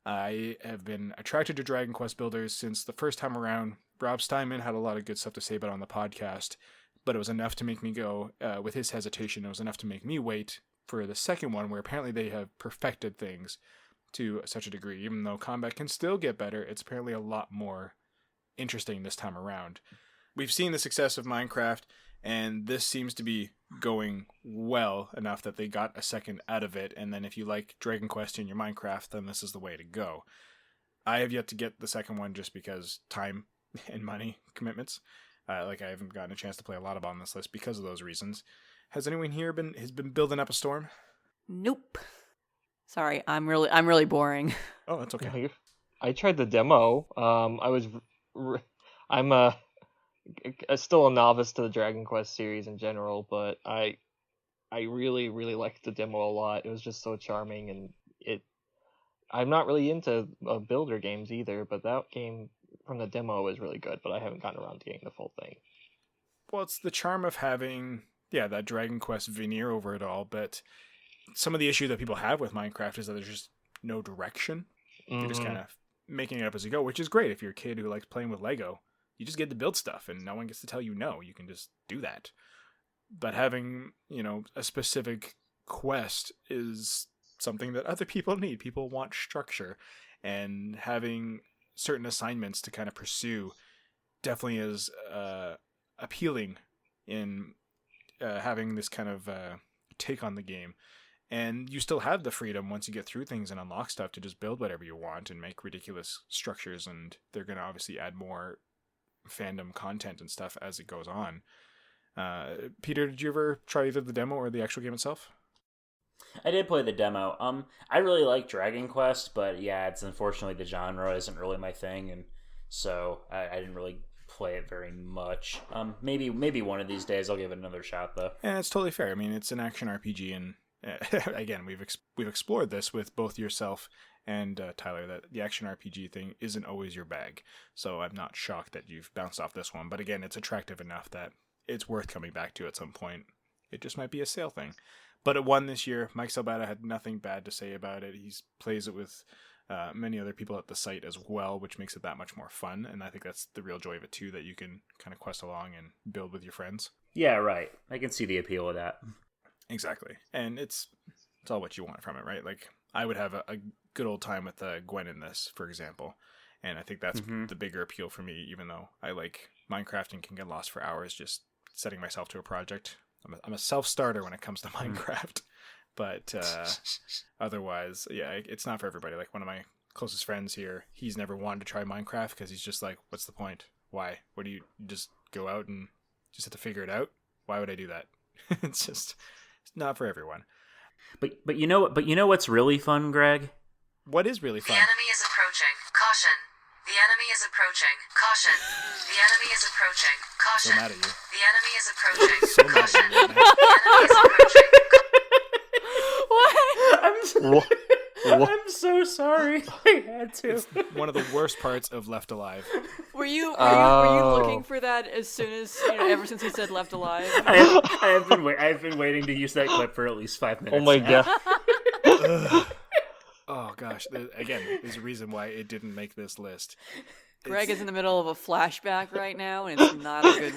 I have been attracted to Dragon Quest Builders since the first time around. Rob Steinman had a lot of good stuff to say about it on the podcast, but it was enough to make me go, with his hesitation, it was enough to make me wait for the second one, where apparently they have perfected things to such a degree. Even though combat can still get better, it's apparently a lot more interesting this time around. We've seen the success of Minecraft, and this seems to be going well enough that they got a second out of it. And then if you like Dragon Quest in your Minecraft, then this is the way to go. I have yet to get the second one just because time and money commitments. I haven't gotten a chance to play a lot of on this list because of those reasons. Has anyone here been building up a storm? Nope. Sorry, I'm really boring. Oh, that's okay. I tried the demo. I'm still a novice to the Dragon Quest series in general, but I really, really liked the demo a lot. It was just so charming, and I'm not really into builder games either, but that game from the demo was really good, but I haven't gotten around to getting the full thing. Well, it's the charm of having, that Dragon Quest veneer over it all, but some of the issue that people have with Minecraft is that there's just no direction. You're just kind of making it up as you go, which is great if you're a kid who likes playing with Lego. You just get to build stuff, and no one gets to tell you no. You can just do that. But having, a specific quest is something that other people need. People want structure, and having certain assignments to kind of pursue definitely is appealing in having this kind of take on the game. And you still have the freedom once you get through things and unlock stuff to just build whatever you want and make ridiculous structures, and they're going to obviously add more fandom content and stuff as it goes on. Peter, did you ever try either the demo or the actual game itself? I did play the demo. I really like Dragon Quest, but yeah, it's unfortunately the genre isn't really my thing, and so I didn't really play it very much. Maybe one of these days I'll give it another shot though. And it's totally fair. I mean, it's an action RPG, and again, we've explored this with both yourself and Tyler, that the action RPG thing isn't always your bag. So I'm not shocked that you've bounced off this one. But again, it's attractive enough that it's worth coming back to at some point. It just might be a sale thing. But it won this year. Mike Salbata had nothing bad to say about it. He plays it with many other people at the site as well, which makes it that much more fun. And I think that's the real joy of it too, that you can kind of quest along and build with your friends. Yeah, right. I can see the appeal of that. Exactly. And it's all what you want from it, right? Like, I would have a good old time with Gwen in this, for example. And I think that's the bigger appeal for me, even though I like Minecraft and can get lost for hours just setting myself to a project. I'm a self-starter when it comes to Minecraft. But otherwise, yeah, it's not for everybody. Like, one of my closest friends here, he's never wanted to try Minecraft because he's just like, what's the point? Why? What do you just go out and just have to figure it out? Why would I do that? It's not for everyone. But you know what's really fun, Greg? What is really fun? The enemy is approaching. Caution. The enemy is approaching. Caution. The enemy is approaching. Caution. So mad at you. The enemy is approaching. So mad Caution. at you. The enemy is approaching. I'm so sorry. I had to. It's one of the worst parts of Left Alive. Were you looking for that as soon as ever since he said Left Alive? I've been waiting to use that clip for at least 5 minutes. Oh my god. Oh gosh, again, there's a reason why it didn't make this list. Greg is in the middle of a flashback right now, and it's not a good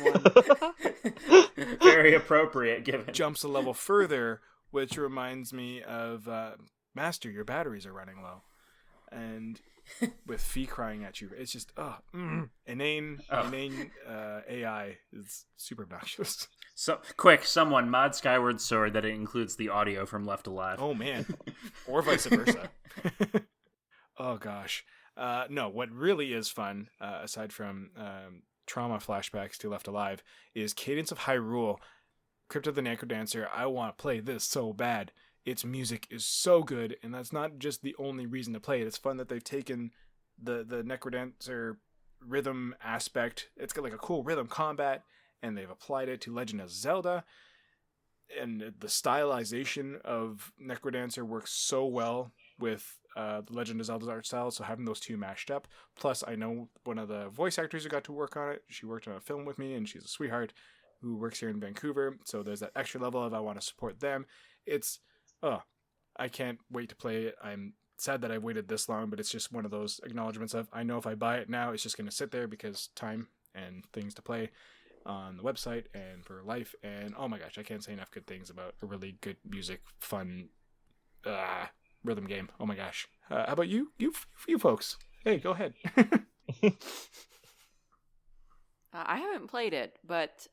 one. Very appropriate, given. Jumps a level further, which reminds me of Master, your batteries are running low. And with Fee crying at you, it's just, inane AI is super obnoxious. So quick, someone mod Skyward Sword that it includes the audio from Left Alive. Oh man, or vice versa. Oh gosh, no. What really is fun, aside from trauma flashbacks to Left Alive, is Cadence of Hyrule, Crypt of the Necrodancer. I want to play this so bad. Its music is so good, and that's not just the only reason to play it. It's fun that they've taken the Necrodancer rhythm aspect. It's got like a cool rhythm combat, and they've applied it to Legend of Zelda. And the stylization of Necrodancer works so well with the Legend of Zelda's art style, so having those two mashed up. Plus, I know one of the voice actors who got to work on it. She worked on a film with me, and she's a sweetheart who works here in Vancouver, so there's that extra level of I want to support them. I can't wait to play it. I'm sad that I've waited this long, but it's just one of those acknowledgments of, I know if I buy it now, it's just going to sit there because time and things to play on the website and for life. And oh my gosh, I can't say enough good things about a really good music, fun rhythm game. Oh my gosh. How about you folks? Hey, go ahead. I haven't played it, but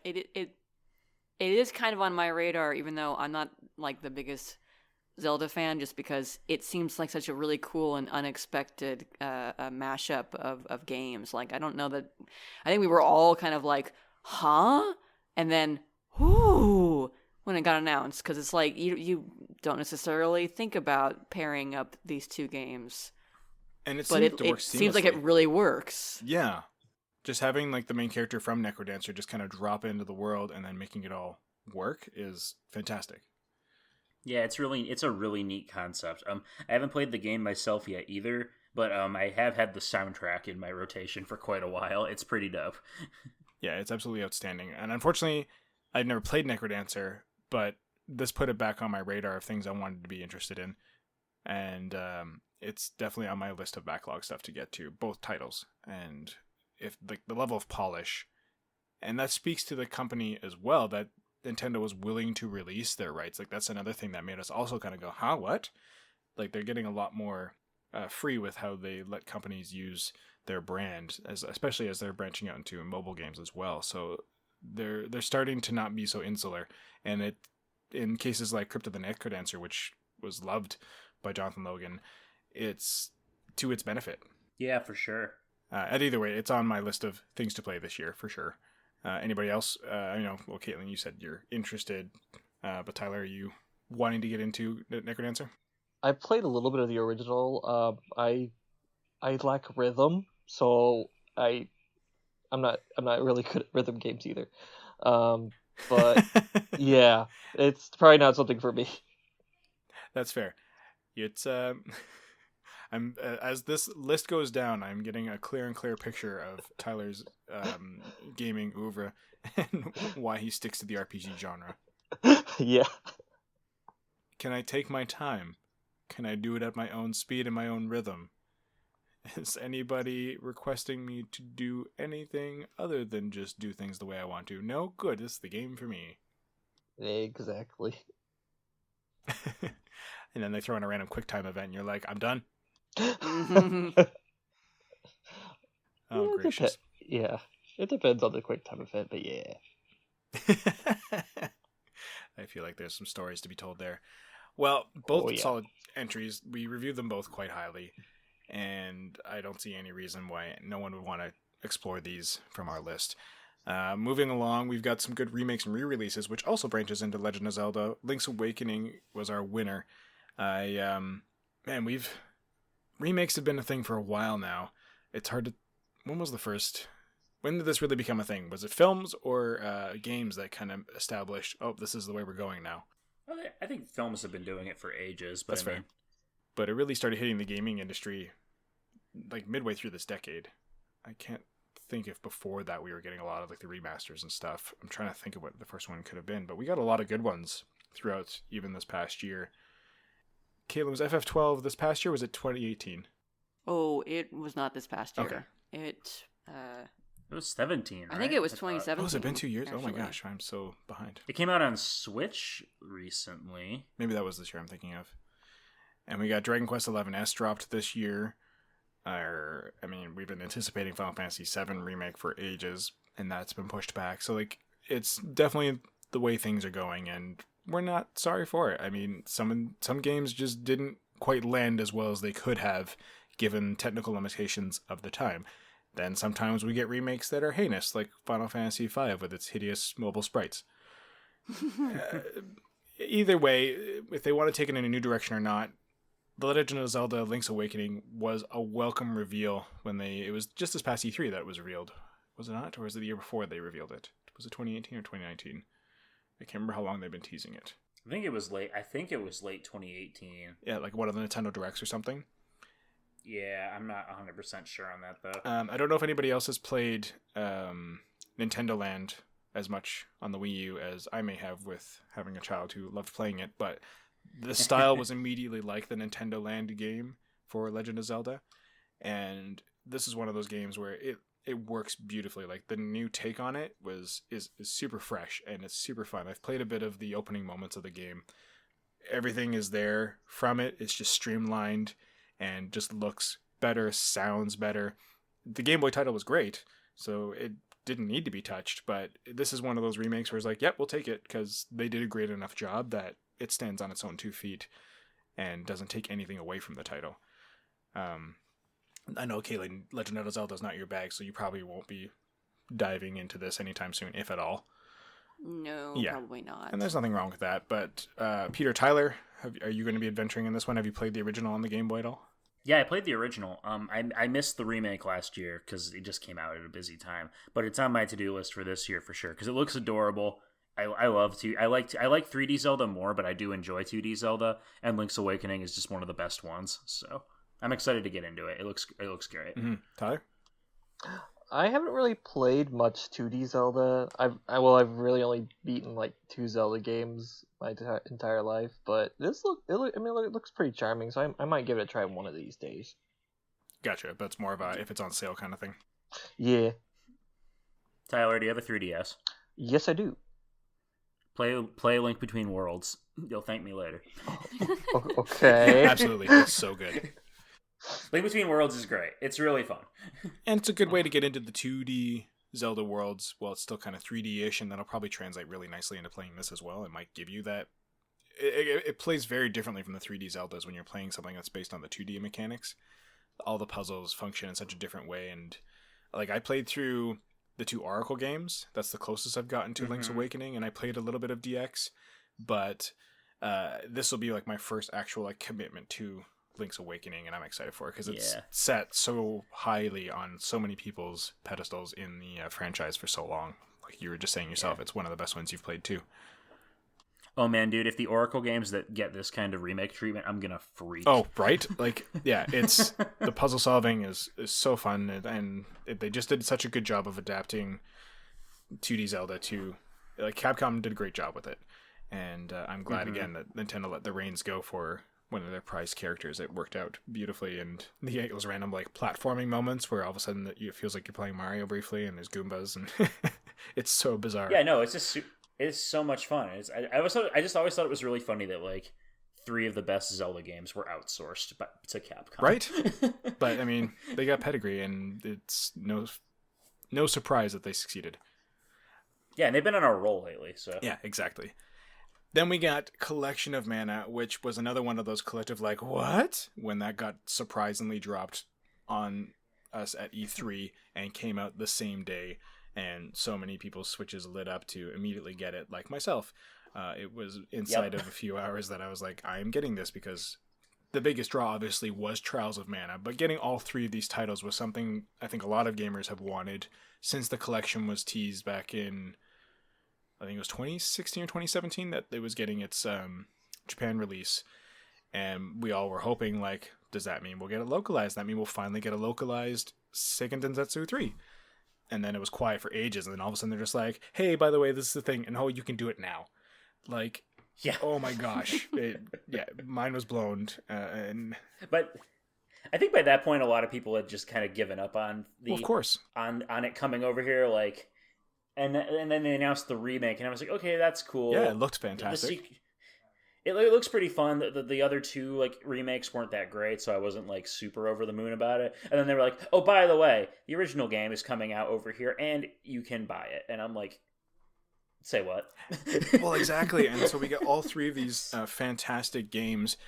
it is kind of on my radar, even though I'm not like the biggest Zelda fan, just because it seems like such a really cool and unexpected mashup of games. Like, I don't know that... I think we were all kind of like, huh? And then, whoo, when it got announced, because it's like, you don't necessarily think about pairing up these two games. And it seems like it really works. Yeah. just having like the main character from Necrodancer just kind of drop into the world and then making it all work is fantastic. Yeah, it's a really neat concept. I haven't played the game myself yet either, but I have had the soundtrack in my rotation for quite a while. It's pretty dope. Yeah, it's absolutely outstanding. And unfortunately, I'd never played Necrodancer, but this put it back on my radar of things I wanted to be interested in. And it's definitely on my list of backlog stuff to get to, both titles. And if the level of polish, and that speaks to the company as well, that Nintendo was willing to release their rights. Like, that's another thing that made us also kind of go, huh, what? Like, they're getting a lot more free with how they let companies use their brand, especially as they're branching out into mobile games as well. So they're starting to not be so insular. And it, in cases like Crypt of the Necrodancer, which was loved by Jonathan Logan, it's to its benefit. Yeah, for sure. And either way, it's on my list of things to play this year, for sure. Anybody else? Well, Caitlin, you said you're interested, but Tyler, are you wanting to get into Necrodancer? I played a little bit of the original. I lack rhythm, so I'm not really good at rhythm games either. But yeah, it's probably not something for me. That's fair. It's I'm as this list goes down, I'm getting a clear and clear picture of Tyler's gaming oeuvre and why he sticks to the RPG genre. Yeah. Can I take my time? Can I do it at my own speed and my own rhythm? Is anybody requesting me to do anything other than just do things the way I want to? No? Good, this is the game for me. Exactly. And then they throw in a random QuickTime event and you're like, I'm done? Oh, gracious. Yeah, it depends on the QuickTime event, but yeah. I feel like there's some stories to be told there. Well, both solid entries. We reviewed them both quite highly, and I don't see any reason why no one would want to explore these from our list. Moving along, we've got some good remakes and re-releases, which also branches into Legend of Zelda. Link's Awakening was our winner. Remakes have been a thing for a while now. It's hard to... When did this really become a thing? Was it films or games that kind of established, oh, this is the way we're going now? I think films have been doing it for ages. But That's fair. But it really started hitting the gaming industry like midway through this decade. I can't think if before that we were getting a lot of like the remasters and stuff. I'm trying to think of what the first one could have been, but we got a lot of good ones throughout even this past year. Caitlin, was FF12 this past year? Was it 2018? Oh, it was not this past year. Okay. It was 17, right? I think it was 2017. Oh, has it been 2 years? Actually. Oh my gosh, I'm so behind. It came out on Switch recently. Maybe that was this year I'm thinking of. And we got Dragon Quest XI-S dropped this year. We've been anticipating Final Fantasy VII Remake for ages, and that's been pushed back. So, like, it's definitely the way things are going, and we're not sorry for it. I mean, some games just didn't quite land as well as they could have, given technical limitations of the time. Then sometimes we get remakes that are heinous, like Final Fantasy V with its hideous mobile sprites. Either way, if they want to take it in a new direction or not, The Legend of Zelda Link's Awakening was a welcome reveal when it was just this past E3 that it was revealed. Was it not? Or was it the year before they revealed it? Was it 2018 or 2019? I can't remember how long they've been teasing it. I think it was late 2018. Yeah, like one of the Nintendo Directs or something. Yeah, I'm not 100% sure on that, though. I don't know if anybody else has played Nintendo Land as much on the Wii U as I may have with having a child who loved playing it, but the style was immediately like the Nintendo Land game for Legend of Zelda, and this is one of those games where it works beautifully. Like, the new take on it is super fresh, and it's super fun. I've played a bit of the opening moments of the game. Everything is there from it. It's just streamlined and just looks better, sounds better. The Game Boy title was great, so it didn't need to be touched, but this is one of those remakes where it's like, yep, we'll take it, because they did a great enough job that it stands on its own 2 feet and doesn't take anything away from the title. I know, Caitlin, Legend of Zelda is not your bag, so you probably won't be diving into this anytime soon, if at all. No, Yeah. probably not. And there's nothing wrong with that, but Peter, Tyler, are you going to be adventuring in this one? Have you played the original on the Game Boy at all? Yeah, I played the original. I missed the remake last year because it just came out at a busy time. But it's on my to-do list for this year for sure because it looks adorable. I love to I like 3D Zelda more, but I do enjoy 2D Zelda, and Link's Awakening is just one of the best ones. So I'm excited to get into it. It looks great. Mm-hmm. Tyler? I haven't really played much 2D Zelda. I've really only beaten like 2 Zelda games my entire life, but it looks pretty charming, so I might give it a try one of these days. Gotcha, but it's more of a if it's on sale kind of thing. Yeah. Tyler, do you have a 3DS? Yes, I do. Play Link Between Worlds. You'll thank me later. Okay. Absolutely, it's so good. Link Between Worlds is great. It's really fun. And it's a good way to get into the 2D Zelda worlds while it's still kind of 3D-ish, and that'll probably translate really nicely into playing this as well. It might give you that. It plays very differently from the 3D Zeldas when you're playing something that's based on the 2D mechanics. All the puzzles function in such a different way, and like I played through the 2 Oracle games. That's the closest I've gotten to Link's Awakening, and I played a little bit of DX, but this will be like my first actual like commitment to Link's Awakening, and I'm excited for it because it's set so highly on so many people's pedestals in the franchise for so long. Like you were just saying yourself, it's one of the best ones you've played too. Oh man, dude, if the Oracle games that get this kind of remake treatment, I'm gonna freak. Oh, right? Like, yeah, it's the puzzle solving is so fun, and they just did such a good job of adapting 2D Zelda to, like, Capcom did a great job with it, and I'm glad again that Nintendo let the reins go for one of their prized characters. It worked out beautifully, and those random like platforming moments where all of a sudden it feels like you're playing Mario briefly, and there's Goombas, and it's so bizarre. Yeah, no, it's just it's so much fun. I just always thought it was really funny that like 3 of the best Zelda games were outsourced to Capcom. Right? But I mean, they got pedigree, and it's no surprise that they succeeded. Yeah, and they've been on a roll lately. So yeah, exactly. Then we got Collection of Mana, which was another one of those collective like, what? When that got surprisingly dropped on us at E3 and came out the same day, and so many people's switches lit up to immediately get it, like myself. It was inside of a few hours that I was like, I am getting this, because the biggest draw obviously was Trials of Mana, but getting all 3 of these titles was something I think a lot of gamers have wanted since the collection was teased back in, I think it was 2016 or 2017 that it was getting its Japan release. And we all were hoping, like, does that mean we'll get it localized? That mean we'll finally get a localized Seiken Densetsu 3? And then it was quiet for ages, and then all of a sudden they're just like, hey, by the way, this is the thing, and oh, you can do it now. Like, yeah, oh my gosh. Mine was blown. But I think by that point, a lot of people had just kind of given up on of course. on it coming over here, like... And then they announced the remake, and I was like, okay, that's cool. Yeah, it looked fantastic. It looks pretty fun. The other 2 like remakes weren't that great, so I wasn't like super over the moon about it. And then they were like, oh, by the way, the original game is coming out over here, and you can buy it. And I'm like, say what? Well, exactly. And so we got all 3 of these fantastic games.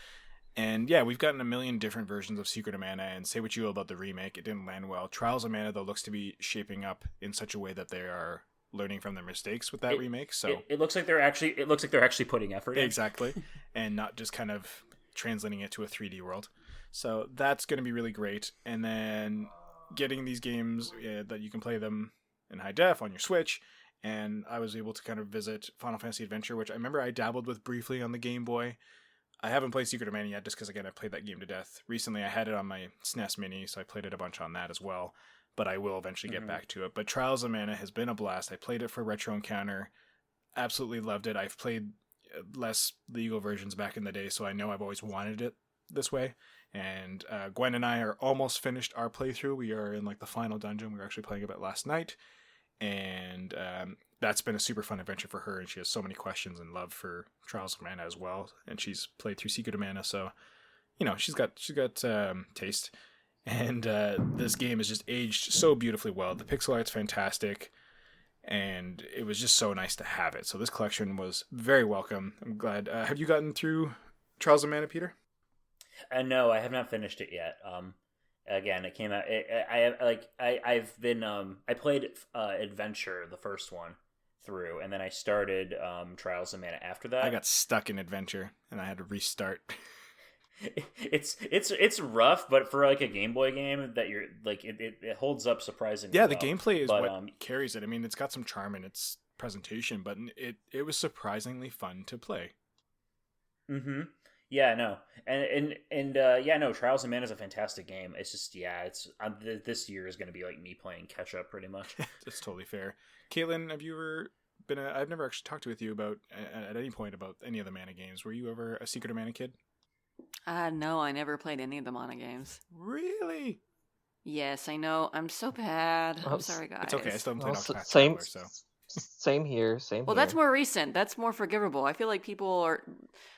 And yeah, we've gotten a million different versions of Secret of Mana, and say what you will about the remake, it didn't land well. Trials of Mana, though, looks to be shaping up in such a way that they are learning from their mistakes with that remake. So it looks like they're actually putting effort in. Exactly. And not just kind of translating it to a 3D world. So that's going to be really great. And then getting these games that you can play them in high def on your Switch. And I was able to kind of visit Final Fantasy Adventure, which I remember I dabbled with briefly on the Game Boy. I haven't played Secret of Mana yet, just because, again, I played that game to death. Recently, I had it on my SNES Mini, so I played it a bunch on that as well. But I will eventually get back to it. But Trials of Mana has been a blast. I played it for Retro Encounter. Absolutely loved it. I've played less legal versions back in the day, so I know I've always wanted it this way. And Gwen and I are almost finished our playthrough. We are in like the final dungeon. We were actually playing a bit last night. And that's been a super fun adventure for her. And she has so many questions and love for Trials of Mana as well. And she's played through Secret of Mana, so, you know, she's got taste. And this game is just aged so beautifully well. The pixel art's fantastic, and it was just so nice to have it. So this collection was very welcome. I'm glad. Have you gotten through Trials of Mana, Peter? No, I have not finished it yet. Again, it came out. I played Adventure, the first one, through, and then I started Trials of Mana after that. I got stuck in Adventure, and I had to restart. it's rough, but for like a Game Boy game that you're like it holds up surprisingly Yeah, well. the gameplay is but, what carries it. I mean, it's got some charm in its presentation, but it was surprisingly fun to play. Mm-hmm. Yeah, no, and yeah, no. Trials of Mana is a fantastic game. It's just it's this year is going to be like me playing catch up pretty much. That's totally fair. Caitlin, have you ever been? I've never actually talked with you about at any point about any of the Mana games. Were you ever a Secret of Mana kid? No, I never played any of the Mana games. Really? Yes, I know. I'm so bad. I'm sorry, guys. It's okay. I still haven't played Octopath Same, Traveler, so. same here. Well, that's more recent. That's more forgivable. I feel like people are,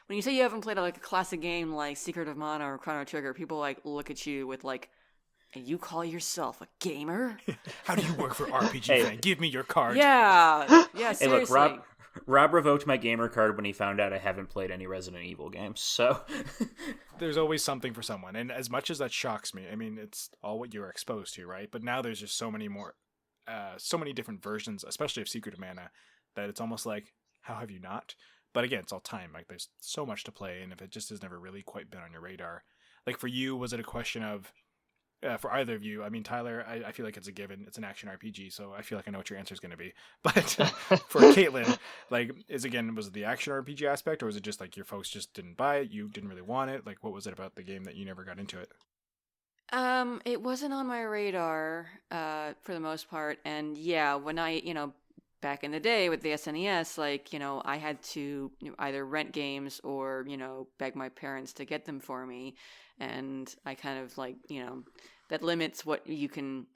when you say you haven't played like a classic game like Secret of Mana or Chrono Trigger, people like look at you with like, and you call yourself a gamer? How do you work for RPGFan? Give me your card. Yeah, seriously. Hey, look, Rob revoked my gamer card when he found out I haven't played any Resident Evil games. So there's always something for someone, and as much as that shocks me, I mean, it's all what you're exposed to, right? But now there's just so many more, so many different versions, especially of Secret of Mana, that it's almost like, how have you not? But again, it's all time. Like, there's so much to play, and if it just has never really quite been on your radar, like for you, was it a question of? For either of you, I mean, Tyler, I feel like it's a given. It's an action RPG, so I feel like I know what your answer is going to be. But for Caitlin, like, was it the action RPG aspect, or was it just like your folks just didn't buy it, you didn't really want it? Like, what was it about the game that you never got into it? It wasn't on my radar, for the most part, and yeah, when I, back in the day with the SNES, like, I had to either rent games or, beg my parents to get them for me, and I kind of like, that limits what you can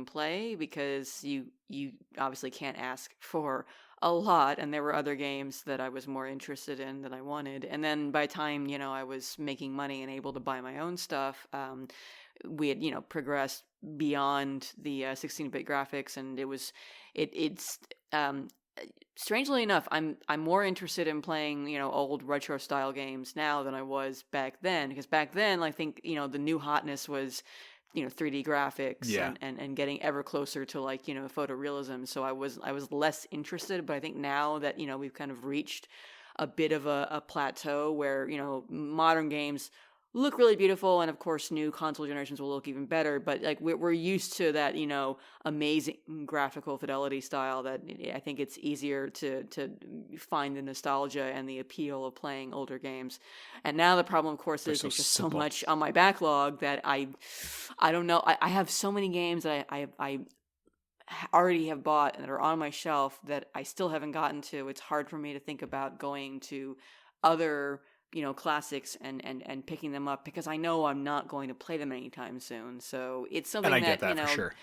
play, because you obviously can't ask for a lot, and there were other games that I was more interested in that I wanted. And then by the time I was making money and able to buy my own stuff, we had progressed beyond the 16-bit graphics, and it's strangely enough, I'm more interested in playing old retro style games now than I was back then, because back then I think the new hotness was 3D graphics, and getting ever closer to like photorealism. So I was less interested. But I think now that we've kind of reached a bit of a plateau where modern games look really beautiful, and of course new console generations will look even better, but like we're used to that amazing graphical fidelity style, that I think it's easier to find the nostalgia and the appeal of playing older games. And now the problem, of course, is there's just so much on my backlog that I don't know. I have so many games that I already have bought and that are on my shelf that I still haven't gotten to. It's hard for me to think about going to other classics and picking them up, because I know I'm not going to play them anytime soon. So it's something and I get that for sure.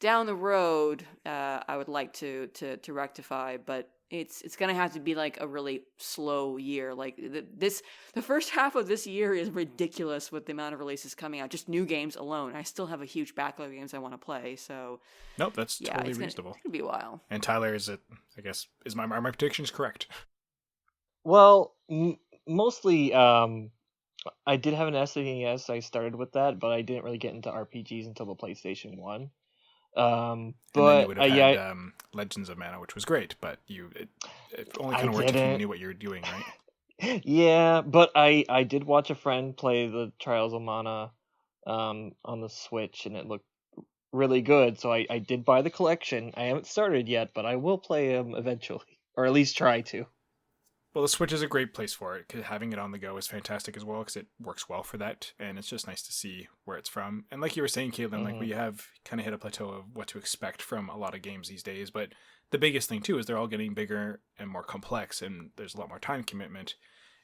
Down the road, I would like to rectify, but it's going to have to be like a really slow year. Like the first half of this year is ridiculous with the amount of releases coming out, just new games alone. I still have a huge backlog of games I want to play. So nope, that's totally reasonable. It's going to be a while. And Tyler, is my predictions correct? Well, mostly, I did have an SNES. I started with that, but I didn't really get into RPGs until the PlayStation 1. But and then you would have had Legends of Mana, which was great, but it only kind of worked if you knew what you were doing, right? Yeah, but I did watch a friend play the Trials of Mana on the Switch, and it looked really good, so I did buy the collection. I haven't started yet, but I will play them eventually, or at least try to. Well, the Switch is a great place for it, because having it on the go is fantastic as well, because it works well for that, and it's just nice to see where it's from. And like you were saying, Caitlin, like we have kind of hit a plateau of what to expect from a lot of games these days, but the biggest thing, too, is they're all getting bigger and more complex, and there's a lot more time commitment,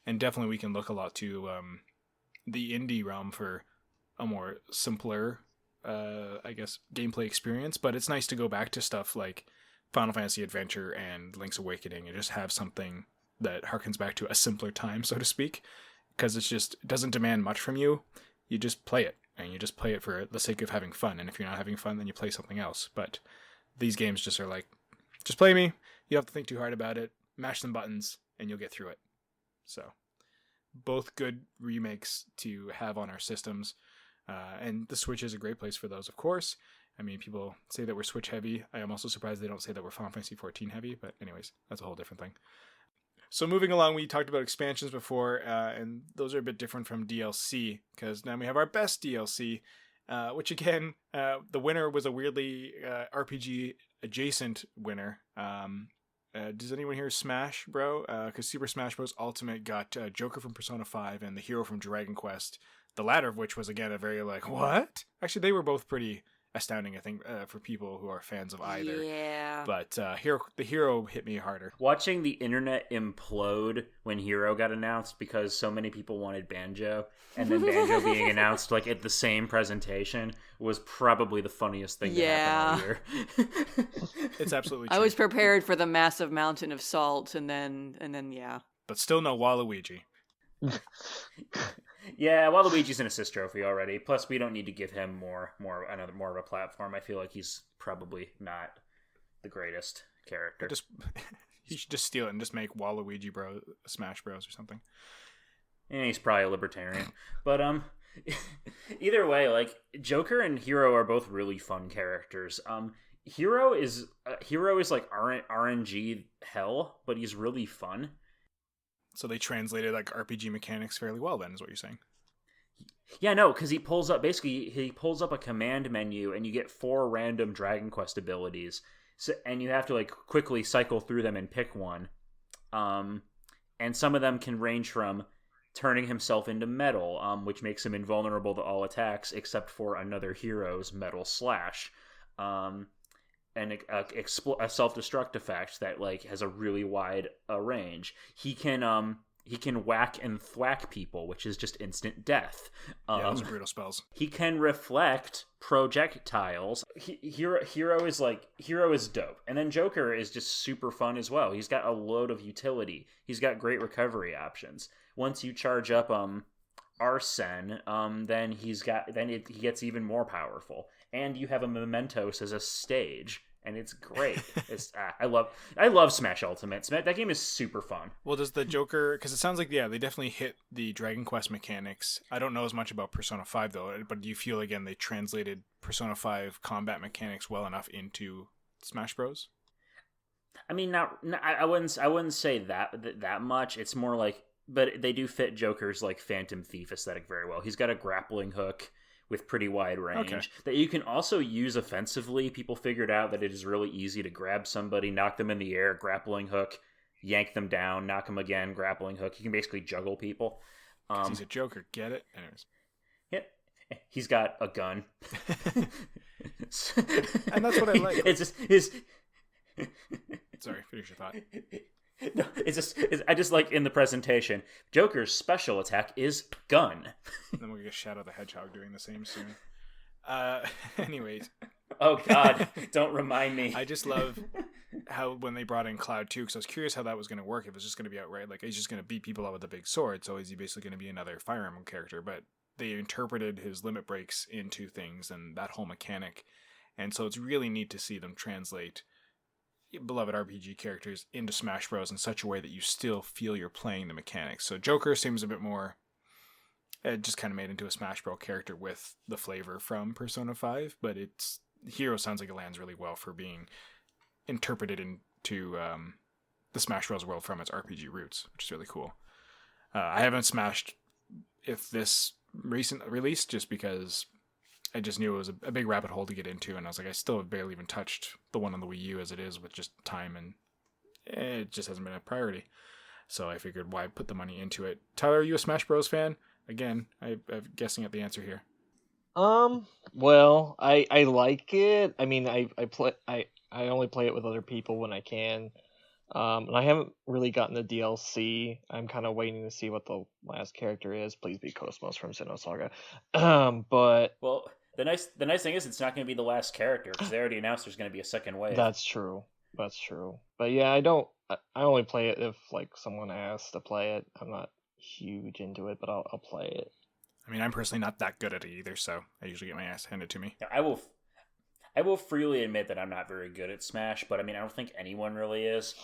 and definitely we can look a lot to the indie realm for a more simpler, I guess, gameplay experience, but it's nice to go back to stuff like Final Fantasy Adventure and Link's Awakening and just have something that harkens back to a simpler time, so to speak, because it doesn't demand much from you. You just play it, and you just play it for the sake of having fun, and if you're not having fun, then you play something else. But these games just are like, just play me, you don't have to think too hard about it, mash some buttons, and you'll get through it. So, both good remakes to have on our systems, and the Switch is a great place for those, of course. I mean, people say that we're Switch heavy. I am also surprised they don't say that we're Final Fantasy 14 heavy, but anyways, that's a whole different thing. So moving along, we talked about expansions before, and those are a bit different from DLC, because now we have our best DLC, which again, the winner was a weirdly RPG adjacent winner. Does anyone here Smash Bro? Because Super Smash Bros. Ultimate got Joker from Persona 5 and the hero from Dragon Quest, the latter of which was again a very like, what? Actually, they were both pretty astounding, I think, for people who are fans of either. Yeah. But the hero hit me harder. Watching the internet implode when Hero got announced because so many people wanted Banjo, and then Banjo being announced like at the same presentation was probably the funniest thing to happen all year. It's absolutely true. I was prepared for the massive mountain of salt, and then yeah. But still no Waluigi. Yeah, Waluigi's an assist trophy already. Plus, we don't need to give him more of a platform. I feel like he's probably not the greatest character. He should just steal it and just make Waluigi Smash Bros or something. And he's probably a libertarian. But either way, like Joker and Hero are both really fun characters. Hero is like RNG hell, but he's really fun. So they translated like RPG mechanics fairly well then, is what you're saying. Yeah, no, because he pulls up a command menu and you get 4 random Dragon Quest abilities. So, and you have to like quickly cycle through them and pick one. And some of them can range from turning himself into metal, which makes him invulnerable to all attacks except for another hero's metal slash. And a self-destruct effect that like has a really wide range. He can whack and thwack people, which is just instant death. Yeah, those are brutal spells. He can reflect projectiles. Hero is dope, and then Joker is just super fun as well. He's got a load of utility. He's got great recovery options. Once you charge up Arsene, then he gets even more powerful. And you have a Mementos as a stage, and it's great. I love Smash Ultimate. That game is super fun. Well, does the Joker? Because it sounds like they definitely hit the Dragon Quest mechanics. I don't know as much about Persona 5 though, but do you feel again they translated Persona 5 combat mechanics well enough into Smash Bros? I mean, I wouldn't say that much. It's more like, but they do fit Joker's like Phantom Thief aesthetic very well. He's got a grappling hook with pretty wide range that you can also use offensively. People figured out that it is really easy to grab somebody, knock them in the air, grappling hook, yank them down, knock them again, grappling hook. You can basically juggle people. He's a Joker, get it? Anyways. Yeah, he's got a gun. And that's what I like. It's just his... Sorry, finish your thought. No, I just like in the presentation, Joker's special attack is gun. Then we'll get Shadow the Hedgehog doing the same soon. Anyways. Oh God, don't remind me. I just love how when they brought in Cloud too, because I was curious how that was going to work. If it was just going to be outright, like he's just going to beat people up with a big sword, so is he basically going to be another Fire Emblem character? But they interpreted his limit breaks into things and that whole mechanic, and so it's really neat to see them translate beloved RPG characters into Smash Bros. In such a way that you still feel you're playing the mechanics. So Joker seems a bit more just kind of made into a Smash Bros. Character with the flavor from Persona 5, but Hero sounds like it lands really well for being interpreted into the Smash Bros. World from its RPG roots, which is really cool. I haven't smashed this recent release just because I just knew it was a big rabbit hole to get into, and I was like, I still have barely even touched the one on the Wii U as it is with just time, and it just hasn't been a priority. So I figured, why put the money into it? Tyler, are you a Smash Bros. Fan? Again, I'm guessing at the answer here. Well, I like it. I mean, I only play it with other people when I can. And I haven't really gotten the DLC. I'm kind of waiting to see what the last character is. Please be Cosmos from Sinnoh Saga. But well, the nice thing is it's not going to be the last character because they already announced there's going to be a second wave. That's true. But yeah, I only play it if like someone asks to play it. I'm not huge into it, but I'll play it. I mean, I'm personally not that good at it either, so I usually get my ass handed to me. Yeah, I will freely admit that I'm not very good at Smash, but I mean, I don't think anyone really is.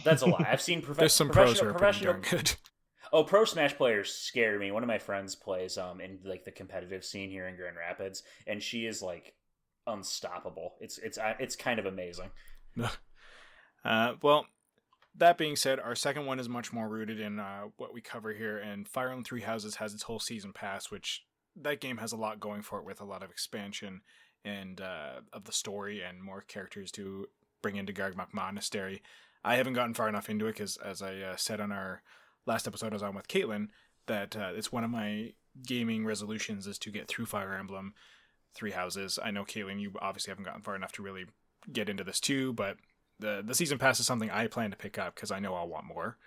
That's a lie. I've seen There's some pros who are pretty darn good. Oh, pro Smash players scare me. One of my friends plays in like the competitive scene here in Grand Rapids, and she is like unstoppable. It's kind of amazing. Well, that being said, our second one is much more rooted in what we cover here, and Fire Emblem Three Houses has its whole season pass, which that game has a lot going for it with a lot of expansion and of the story and more characters to bring into Gargmach Monastery. I haven't gotten far enough into it because, as I said on our last episode I was on with Caitlin, that it's one of my gaming resolutions is to get through Fire Emblem Three Houses. I know, Caitlin, you obviously haven't gotten far enough to really get into this too, but the season pass is something I plan to pick up because I know I'll want more.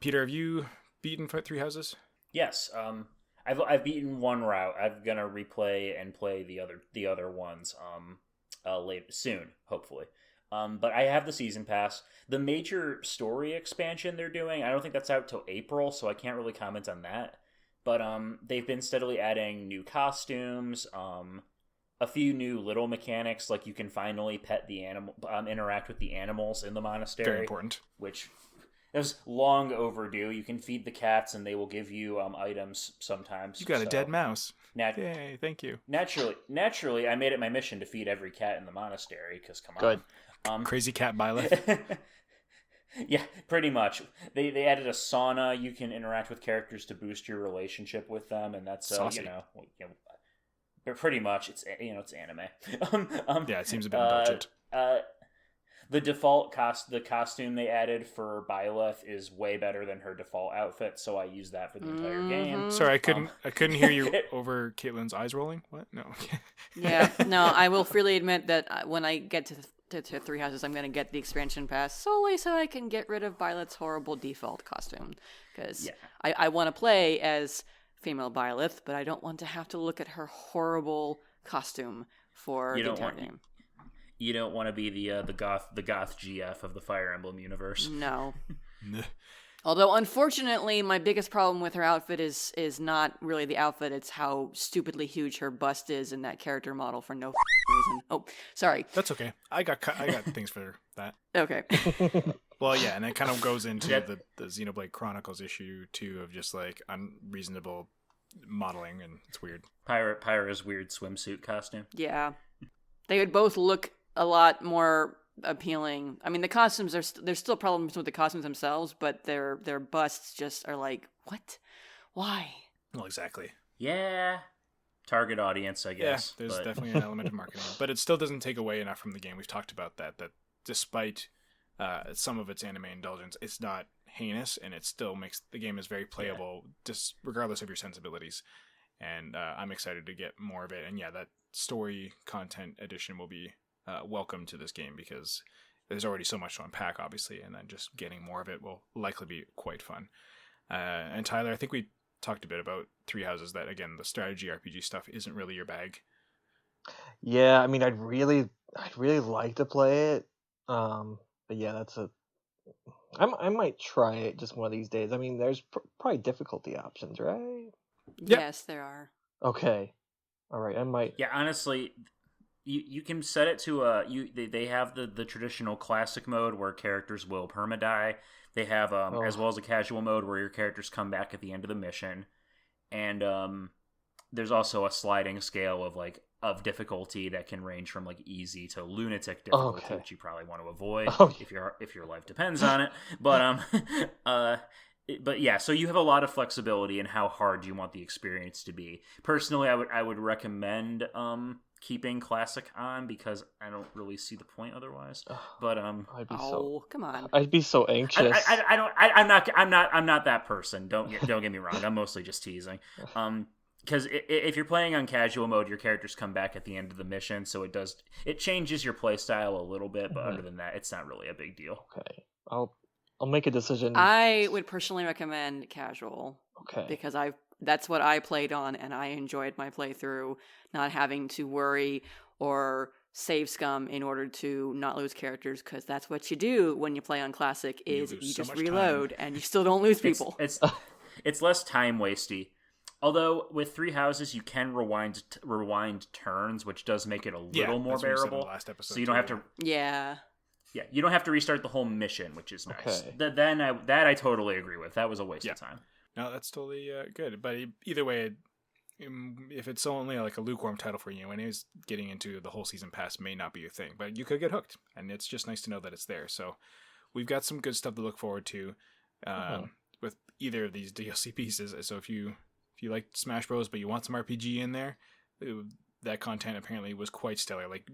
Peter, have you beaten Three Houses? Yes. I've beaten one route. I'm gonna replay and play the other ones soon, hopefully. But I have the season pass. The major story expansion they're doing, I don't think that's out till April, so I can't really comment on that. But they've been steadily adding new costumes, a few new little mechanics, like you can finally pet the animal, interact with the animals in the monastery. Very important. Which is long overdue. You can feed the cats, and they will give you items sometimes. You got a dead mouse. Yay! Thank you. Naturally, I made it my mission to feed every cat in the monastery. Because come Good. on, Crazy Cat Byleth. Yeah, pretty much. They added a sauna. You can interact with characters to boost your relationship with them, and that's but pretty much it's anime. Yeah, it seems a bit indulgent. The costume they added for Byleth is way better than her default outfit, so I use that for the entire game. Sorry, I couldn't hear you over Caitlin's eyes rolling. What? No. Yeah, no, I will freely admit that when I get to Three Houses, I'm going to get the expansion pass solely so I can get rid of Violet's horrible default costume. Because I want to play as female Byleth, but I don't want to have to look at her horrible costume for the entire game. You don't want to be the goth GF of the Fire Emblem universe. No. Although, unfortunately, my biggest problem with her outfit is not really the outfit, it's how stupidly huge her bust is in that character model for no reason. Oh, sorry. That's okay. I got things for that. Okay. Well, yeah, and it kind of goes into the Xenoblade Chronicles issue, too, of just, like, unreasonable modeling, and it's weird. Pyra's weird swimsuit costume. Yeah. They would both look a lot more appealing. I mean, the costumes there's still problems with the costumes themselves, but their busts just are like, what? Why? Well, exactly. Yeah. Target audience, I guess. Yeah, there's definitely an element of marketing. But it still doesn't take away enough from the game. We've talked about that despite some of its anime indulgence, it's not heinous, and it still makes the game is very playable, just regardless of your sensibilities. And I'm excited to get more of it. And yeah, that story content addition will be welcome to this game because there's already so much to unpack, obviously, and then just getting more of it will likely be quite fun. And Tyler, I think we talked a bit about Three Houses, that again, the strategy RPG stuff isn't really your bag. Yeah, I mean, I'd really like to play it, but yeah, I might try it just one of these days. I mean, there's probably difficulty options, right? Yep. Yes, there are. Okay, all right, I might. Yeah, honestly, you can set it to they have the traditional classic mode where characters will permadie. They have as well as a casual mode where your characters come back at the end of the mission, and there's also a sliding scale of difficulty that can range from like easy to lunatic difficulty, which you probably want to avoid if your life depends on it. But but yeah, so you have a lot of flexibility in how hard you want the experience to be. Personally, I would recommend keeping classic on because I don't really see the point otherwise. But I'd be come on. I'd be so anxious. I'm not that person. Don't get me wrong. I'm mostly just teasing. Because if you're playing on casual mode, your characters come back at the end of the mission, so it changes your playstyle a little bit. But other than that, it's not really a big deal. Okay, I'll make a decision. I would personally recommend casual. Okay. Because that's what I played on, and I enjoyed my playthrough, not having to worry or save scum in order to not lose characters, because that's what you do when you play on classic, is you just reload, and you still don't lose people. It's less time wasty. Although with Three Houses, you can rewind turns, which does make it a little more bearable. So you don't have to. Yeah. Yeah, you don't have to restart the whole mission, which is nice. Okay. That I totally agree with. That was a waste of time. No, that's totally good. But either way, if it's only like a lukewarm title for you, anyways, getting into the whole season pass may not be your thing. But you could get hooked, and it's just nice to know that it's there. So we've got some good stuff to look forward to with either of these DLC pieces. So if you like Smash Bros, but you want some RPG in there, that content apparently was quite stellar. Like,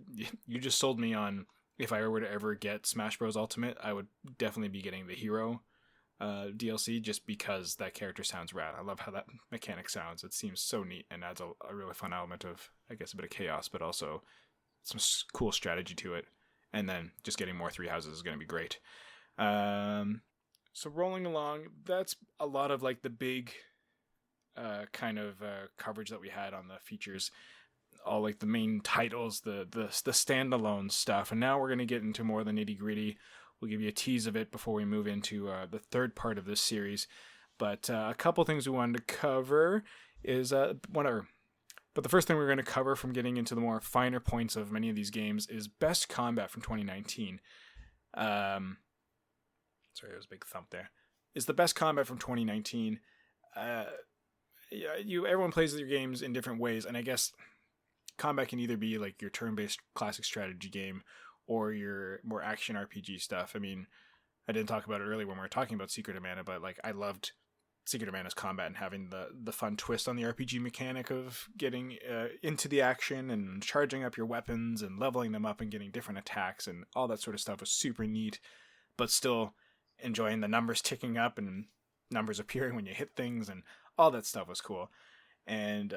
you just sold me on, if I were to ever get Smash Bros Ultimate, I would definitely be getting the Hero DLC, just because that character sounds rad. I love how that mechanic sounds. It seems so neat and adds a really fun element of, I guess, a bit of chaos, but also some cool strategy to it. And then just getting more Three Houses is going to be great. So rolling along, that's a lot of like the big kind of coverage that we had on the features, all like the main titles, the standalone stuff. And now we're going to get into more of the nitty gritty. We'll give you a tease of it before we move into the third part of this series. But a couple things we wanted to cover is but the first thing we're going to cover, from getting into the more finer points of many of these games, is best combat from 2019. Sorry, there was a big thump there. Is the best combat from 2019. Everyone plays their games in different ways, and I guess combat can either be like your turn-based classic strategy game or your more action RPG stuff. I mean, I didn't talk about it earlier when we were talking about Secret of Mana, but like, I loved Secret of Mana's combat and having the fun twist on the RPG mechanic of getting into the action and charging up your weapons and leveling them up and getting different attacks, and all that sort of stuff was super neat, but still enjoying the numbers ticking up and numbers appearing when you hit things, and all that stuff was cool. And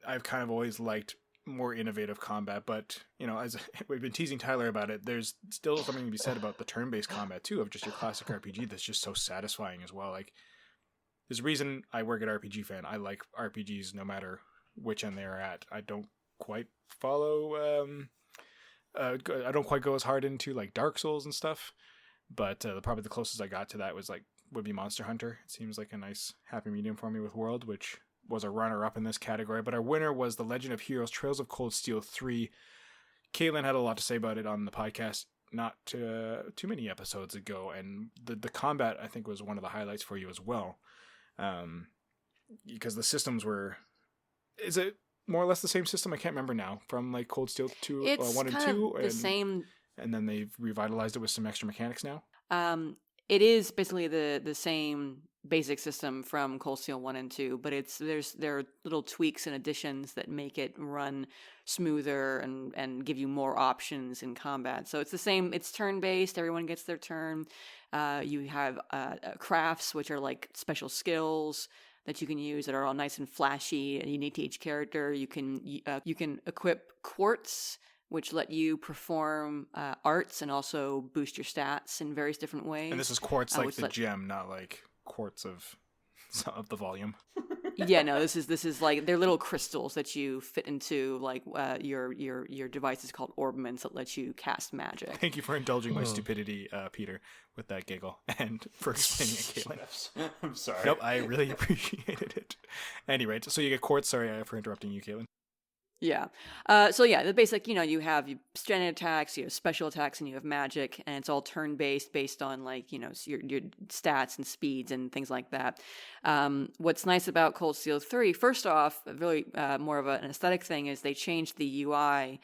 I've kind of always liked more innovative combat, but as we've been teasing Tyler about it, there's still something to be said about the turn-based combat too, of just your classic RPG that's just so satisfying as well. Like, there's a reason I work at RPGFan. I like RPGs no matter which end they're at. I don't quite follow I don't quite go as hard into like Dark Souls and stuff, but probably the closest I got to that would be Monster Hunter. It seems like a nice happy medium for me with World, which was a runner-up in this category. But our winner was The Legend of Heroes Trails of Cold Steel 3. Caitlin had a lot to say about it on the podcast not too many episodes ago, and the combat, I think, was one of the highlights for you as well. Because the systems were... Is it more or less the same system? I can't remember now. From like Cold Steel 2, it's 1 and 2? The same... And then they've revitalized it with some extra mechanics now? It is basically the same basic system from Cold Steel 1 and 2, but there are little tweaks and additions that make it run smoother and give you more options in combat. So it's the same, it's turn-based, everyone gets their turn. You have crafts, which are like special skills that you can use that are all nice and flashy and unique to each character. You can equip quartz, which let you perform arts and also boost your stats in various different ways. And this is quartz like the gem, not like quartz of the volume. Yeah, no, this is like, they're little crystals that you fit into like your device is called orbments that lets you cast magic. Thank you for indulging my stupidity, Peter, with that giggle, and for explaining it, Caitlin. I'm sorry. Nope, I really appreciated it. Anyway, so you get quartz. Sorry for interrupting you, Caitlin. Yeah. So yeah, the basic, you have stranded attacks, you have special attacks, and you have magic, and it's all turn-based based on like, your stats and speeds and things like that. What's nice about Cold Steel 3, first off, really more of an aesthetic thing, is they changed the UI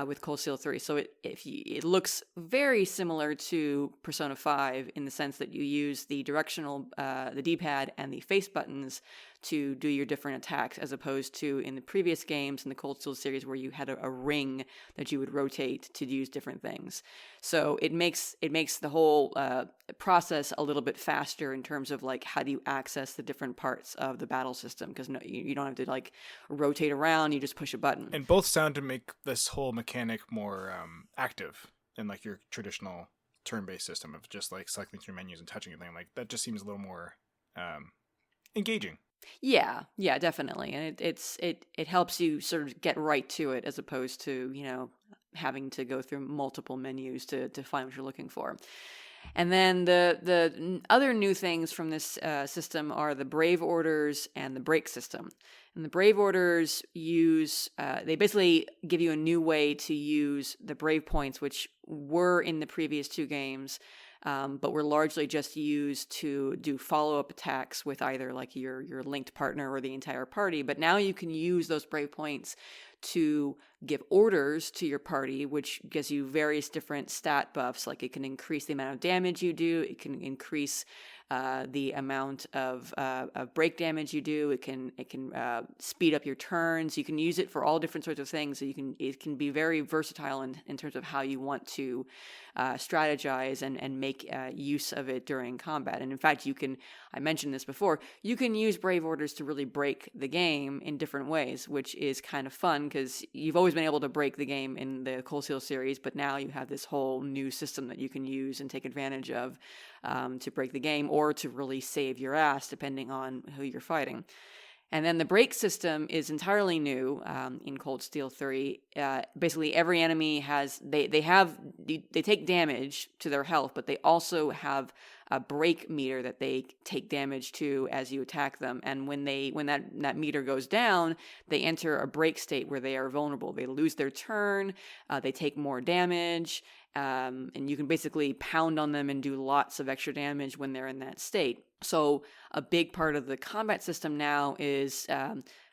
with Cold Steel 3. So it looks very similar to Persona 5 in the sense that you use the directional, the D-pad and the face buttons to do your different attacks, as opposed to in the previous games in the Cold Steel series where you had a ring that you would rotate to use different things. So it makes the whole process a little bit faster in terms of like, how do you access the different parts of the battle system, because you don't have to like rotate around, you just push a button. And both sound to make this whole mechanic more active than like your traditional turn-based system of just like selecting through menus and touching everything. Like, that just seems a little more engaging. Yeah, definitely. And it helps you sort of get right to it, as opposed to, having to go through multiple menus to find what you're looking for. And then the other new things from this system are the Brave Orders and the Break system. And the Brave Orders they basically give you a new way to use the Brave points, which were in the previous two games. but were largely just used to do follow-up attacks with either like your linked partner or the entire party. But now you can use those brave points to give orders to your party, which gives you various different stat buffs. Like it can increase the amount of damage you do, it can increase the amount of break damage you do. It can speed up your turns. You can use it for all different sorts of things. So it can be very versatile in terms of how you want to strategize and make use of it during combat. And in fact, I mentioned this before, you can use brave orders to really break the game in different ways, which is kind of fun because you've always been able to break the game in the Cold Steel series, but now you have this whole new system that you can use and take advantage of to break the game or to really save your ass, depending on who you're fighting. And then the break system is entirely new in Cold Steel 3. Basically, every enemy they take damage to their health, but they also have a break meter that they take damage to as you attack them. And when that meter goes down, they enter a break state where they are vulnerable. They lose their turn, they take more damage, and you can basically pound on them and do lots of extra damage when they're in that state. So a big part of the combat system now is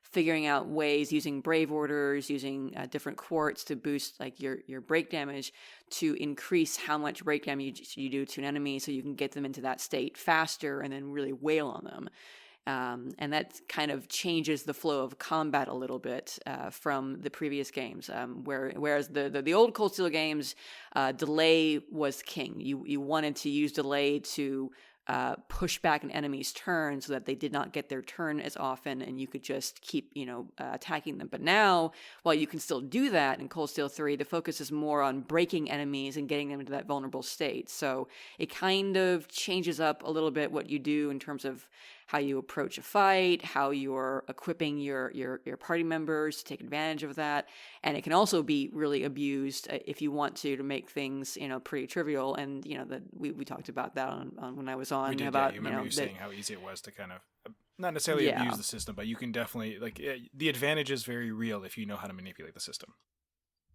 figuring out ways using brave orders, using different quartz to boost like your break damage to increase how much break damage you do to an enemy, so you can get them into that state faster and then really wail on them. And that kind of changes the flow of combat a little bit from the previous games. Whereas the old Cold Steel games, delay was king. You wanted to use delay to push back an enemy's turn so that they did not get their turn as often, and you could just keep attacking them. But now, while you can still do that in Cold Steel 3, the focus is more on breaking enemies and getting them into that vulnerable state. So it kind of changes up a little bit what you do in terms of how you approach a fight, how you're equipping your party members to take advantage of that. And it can also be really abused if you want to make things, pretty trivial. And, that we talked about that on when I was on. We did, about, you remember you saying how easy it was to kind of, not necessarily abuse the system, but you can definitely, the advantage is very real if you know how to manipulate the system.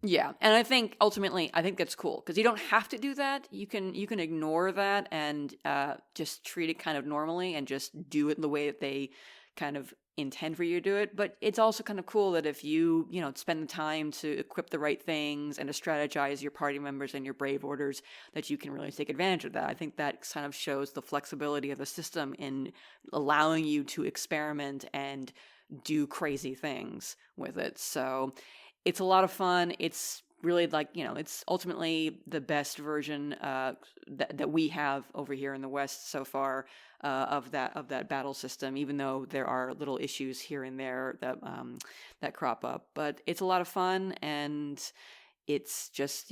Yeah, and I think ultimately, that's cool because you don't have to do that. You can ignore that and just treat it kind of normally and just do it the way that they kind of intend for you to do it. But it's also kind of cool that if you spend the time to equip the right things and to strategize your party members and your brave orders, that you can really take advantage of that. I think that kind of shows the flexibility of the system in allowing you to experiment and do crazy things with it. So it's a lot of fun. It's really it's ultimately the best version that we have over here in the West so far of that battle system, even though there are little issues here and there that crop up. But it's a lot of fun, and it's just,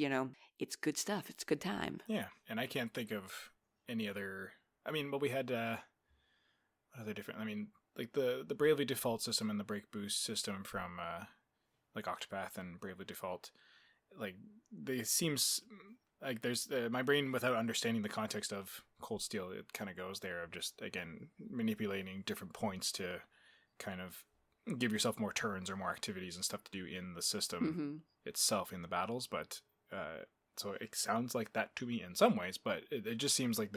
it's good stuff. It's a good time. Yeah, and I can't think of any other... but we had... what other different... like the Bravely Default system and the Break Boost system from... like Octopath and Bravely Default, like they seems like there's my brain, without understanding the context of Cold Steel, it kind of goes there of just, again, manipulating different points to kind of give yourself more turns or more activities and stuff to do in the system itself in the battles. But so it sounds like that to me in some ways, but it just seems like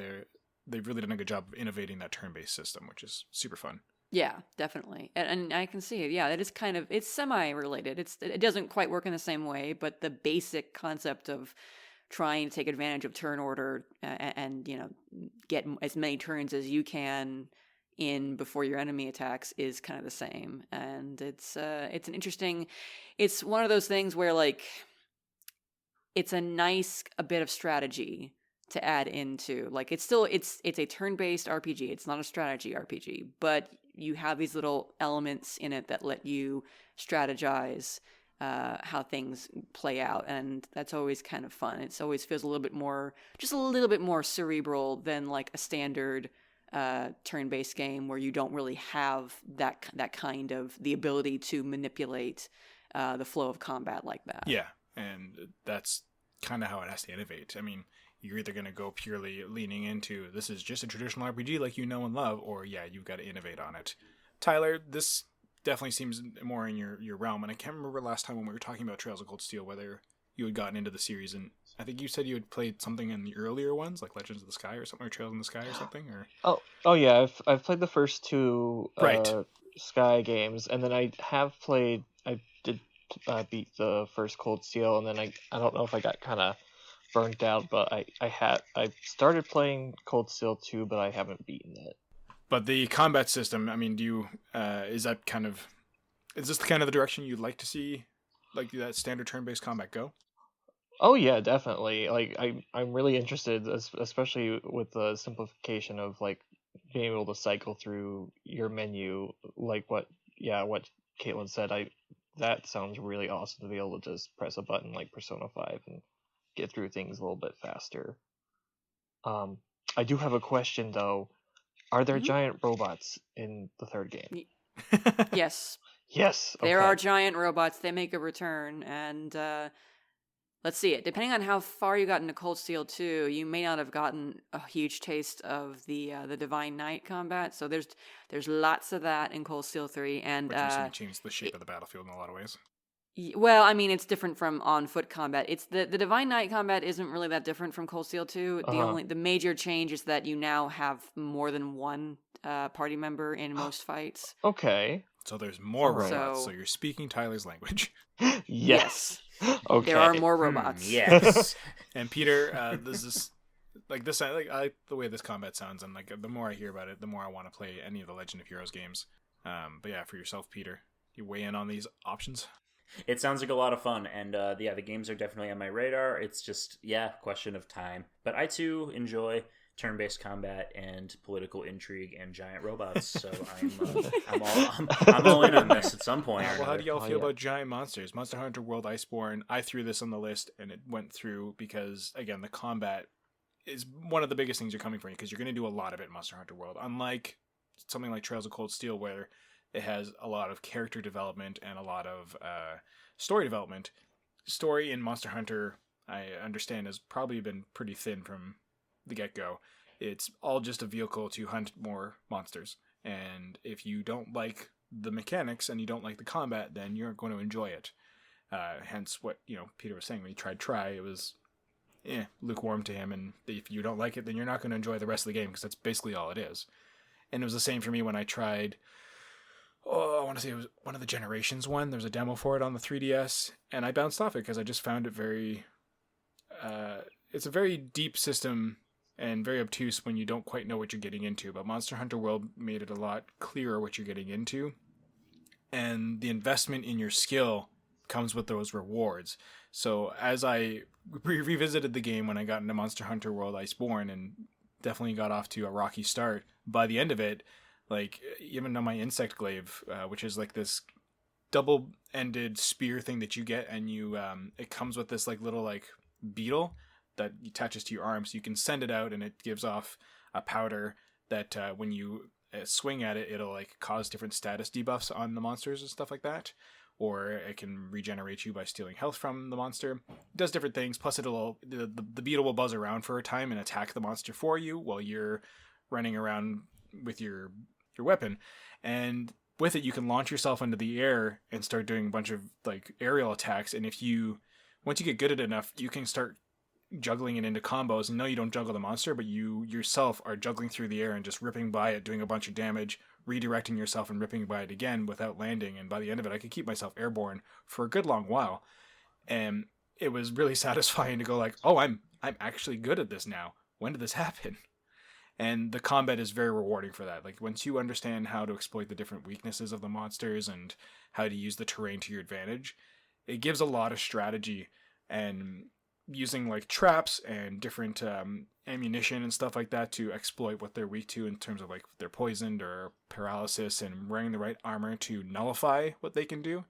they've really done a good job of innovating that turn-based system, which is super fun. Yeah, definitely. And I can see it. Yeah, it's semi-related. It doesn't quite work in the same way, but the basic concept of trying to take advantage of turn order and get as many turns as you can in before your enemy attacks is kind of the same. And it's one of those things where it's a bit of strategy to add into. It's a turn-based RPG. It's not a strategy RPG, but you have these little elements in it that let you strategize how things play out, and that's always kind of fun. It always feels a little bit more cerebral than like a standard turn-based game where you don't really have that kind of the ability to manipulate the flow of combat like that. Yeah, and that's kind of how it has to innovate. You're either going to go purely leaning into this is just a traditional RPG like you know and love, or you've got to innovate on it. Tyler, this definitely seems more in your realm, and I can't remember last time when we were talking about Trails of Cold Steel whether you had gotten into the series, and I think you said you had played something in the earlier ones, like Legends of the Sky or something, or Trails in the Sky or something, or... Oh yeah, I've played the first two Right. Sky games, and then I did beat the first Cold Steel, and then I don't know if I got kind of burnt out, but I started playing Cold Steel 2, but I haven't beaten it. But the combat system, I mean, do you is this the kind of the direction you'd like to see, like that standard turn-based combat go? Oh yeah, definitely. Like I'm really interested, especially with the simplification of like being able to cycle through your menu, like what Caitlin said. That sounds really awesome to be able to just press a button like Persona 5 and get through things a little bit faster. I do have a question though. Are there giant robots in the third game? Yes. Yes. Okay. There are giant robots. They make a return, and let's see it. Depending on how far you got into Cold Steel 2, you may not have gotten a huge taste of the Divine Knight combat. So there's lots of that in Cold Steel 3, and which recently changed the shape of the battlefield in a lot of ways. Well, I mean, it's different from on-foot combat. It's the Divine Knight combat isn't really that different from Cold Steel 2. The major change is that you now have more than one party member in most fights. Okay. So there's more robots. So you're speaking Tyler's language. Yes. Okay. There are more robots. Yes. And Peter, this is like this. I like the way this combat sounds, and like the more I hear about it, the more I want to play any of the Legend of Heroes games. But yeah, for yourself, Peter, you weigh in on these options. It sounds like a lot of fun, and the games are definitely on my radar. It's just, question of time. But I too enjoy turn-based combat and political intrigue and giant robots, so I'm all in on this at some point. Well, how do y'all feel about giant monsters? Monster Hunter World Iceborne, I threw this on the list, and it went through because, again, the combat is one of the biggest things you're coming for, because you're going to do a lot of it in Monster Hunter World. Unlike something like Trails of Cold Steel, where it has a lot of character development and a lot of story development. Story in Monster Hunter, I understand, has probably been pretty thin from the get-go. It's all just a vehicle to hunt more monsters. And if you don't like the mechanics and you don't like the combat, then you're going to enjoy it. Hence what Peter was saying when he tried Try, it was lukewarm to him. And if you don't like it, then you're not going to enjoy the rest of the game, because that's basically all it is. And it was the same for me when I tried... I want to say it was one of the Generations one. There's a demo for it on the 3DS, and I bounced off it because I just found it very... it's a very deep system and very obtuse when you don't quite know what you're getting into. But Monster Hunter World made it a lot clearer what you're getting into, and the investment in your skill comes with those rewards. So as I revisited the game when I got into Monster Hunter World Iceborne, and definitely got off to a rocky start, by the end of it, like, even on my Insect Glaive, which is like this double-ended spear thing that you get, and you it comes with this like little like beetle that attaches to your arm, so you can send it out, and it gives off a powder that when you swing at it, it'll like cause different status debuffs on the monsters and stuff like that, or it can regenerate you by stealing health from the monster. It does different things. Plus, the beetle will buzz around for a time and attack the monster for you while you're running around with your weapon, and with it you can launch yourself into the air and start doing a bunch of like aerial attacks. And once you get good at it enough, you can start juggling it into combos, and no, you don't juggle the monster, but you yourself are juggling through the air and just ripping by it, doing a bunch of damage, redirecting yourself and ripping by it again without landing. And by the end of it, I could keep myself airborne for a good long while, and it was really satisfying to go like, oh, I'm actually good at this now. When did this happen? And the combat is very rewarding for that. Like, once you understand how to exploit the different weaknesses of the monsters and how to use the terrain to your advantage, it gives a lot of strategy, and using like traps and different ammunition and stuff like that to exploit what they're weak to in terms of like they're poisoned or paralysis, and wearing the right armor to nullify what they can do.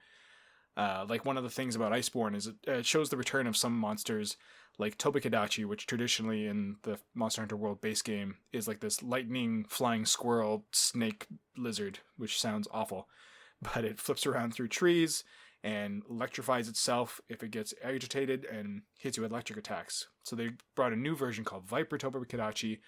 Like, one of the things about Iceborne is it shows the return of some monsters like Tobikadachi, which traditionally in the Monster Hunter World base game is like this lightning flying squirrel snake lizard, which sounds awful, but it flips around through trees and electrifies itself if it gets agitated and hits you with electric attacks. So they brought a new version called Viper Tobikadachi,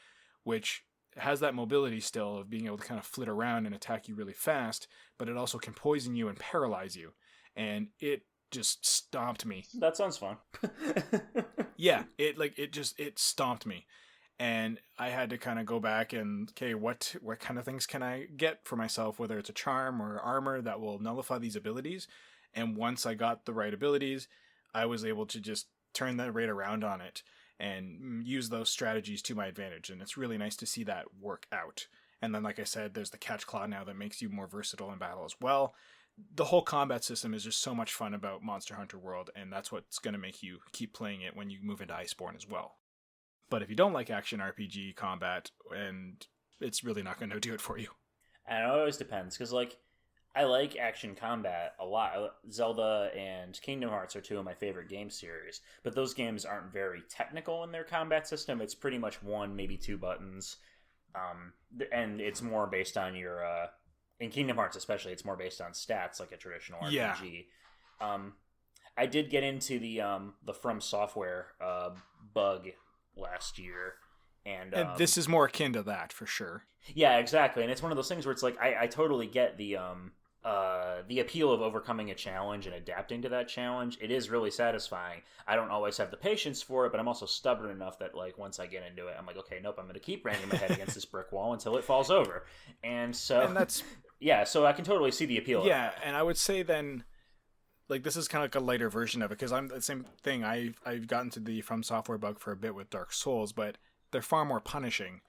which has that mobility still of being able to kind of flit around and attack you really fast, but it also can poison you and paralyze you. And it just stomped me. That sounds fun. Yeah, it stomped me. And I had to kind of go back and, okay, what kind of things can I get for myself, whether it's a charm or armor that will nullify these abilities. And once I got the right abilities, I was able to just turn that right around on it and use those strategies to my advantage. And it's really nice to see that work out. And then, like I said, there's the catch claw now that makes you more versatile in battle as well. The whole combat system is just so much fun about Monster Hunter World, and that's what's going to make you keep playing it when you move into Iceborne as well. But if you don't like action RPG combat, and it's really not going to do it for you. And it always depends, because like I like action combat a lot. Zelda and Kingdom Hearts are two of my favorite game series, but those games aren't very technical in their combat system. It's pretty much one, maybe two buttons, and it's more based on your. In Kingdom Hearts, especially, it's more based on stats, like a traditional RPG. Yeah. I did get into the From Software bug last year, and this is more akin to that for sure. Yeah, exactly, and it's one of those things where it's like I totally get the appeal of overcoming a challenge and adapting to that challenge. It is really satisfying. I don't always have the patience for it, but I'm also stubborn enough that like once I get into it, I'm like, okay, nope, I'm going to keep ramming my head against this brick wall until it falls over, and that's yeah. So I can totally see the appeal. Yeah, of that. And I would say then, like, this is kind of like a lighter version of it, because I'm the same thing. I've gotten to the From Software bug for a bit with Dark Souls, but they're far more punishing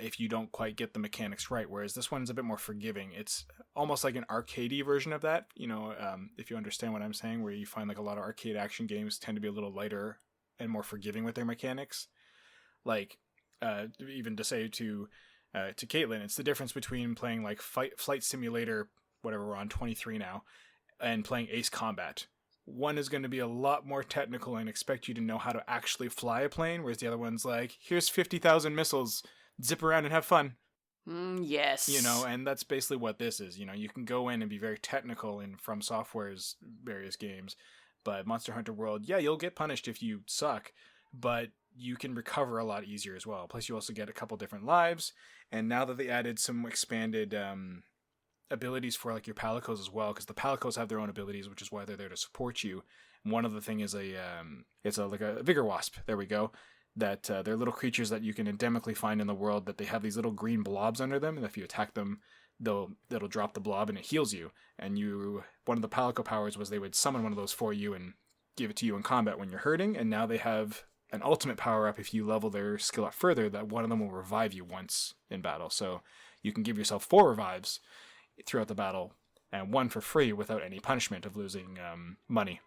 if you don't quite get the mechanics right, whereas this one's a bit more forgiving. It's almost like an arcadey version of that, if you understand what I'm saying, where you find like a lot of arcade action games tend to be a little lighter and more forgiving with their mechanics. Like, even to say to Caitlin, it's the difference between playing like Flight Simulator, whatever, we're on 23 now, and playing Ace Combat. One is going to be a lot more technical and expect you to know how to actually fly a plane, whereas the other one's like, here's 50,000 missiles, zip around and have fun. Yes. And that's basically what this is. You can go in and be very technical in From Software's various games, but Monster Hunter World, yeah, you'll get punished if you suck, but you can recover a lot easier as well. Plus, you also get a couple different lives, and now that they added some expanded abilities for like your palicos as well, because the palicos have their own abilities, which is why they're there to support you. And one of the thing is it's like a vigor wasp. There we go. That they're little creatures that you can endemically find in the world, that they have these little green blobs under them, and if you attack them, that'll drop the blob and it heals you. And one of the palico powers was they would summon one of those for you and give it to you in combat when you're hurting, and now they have an ultimate power up if you level their skill up further, that one of them will revive you once in battle. So you can give yourself 4 revives throughout the battle, and 1 for free without any punishment of losing money.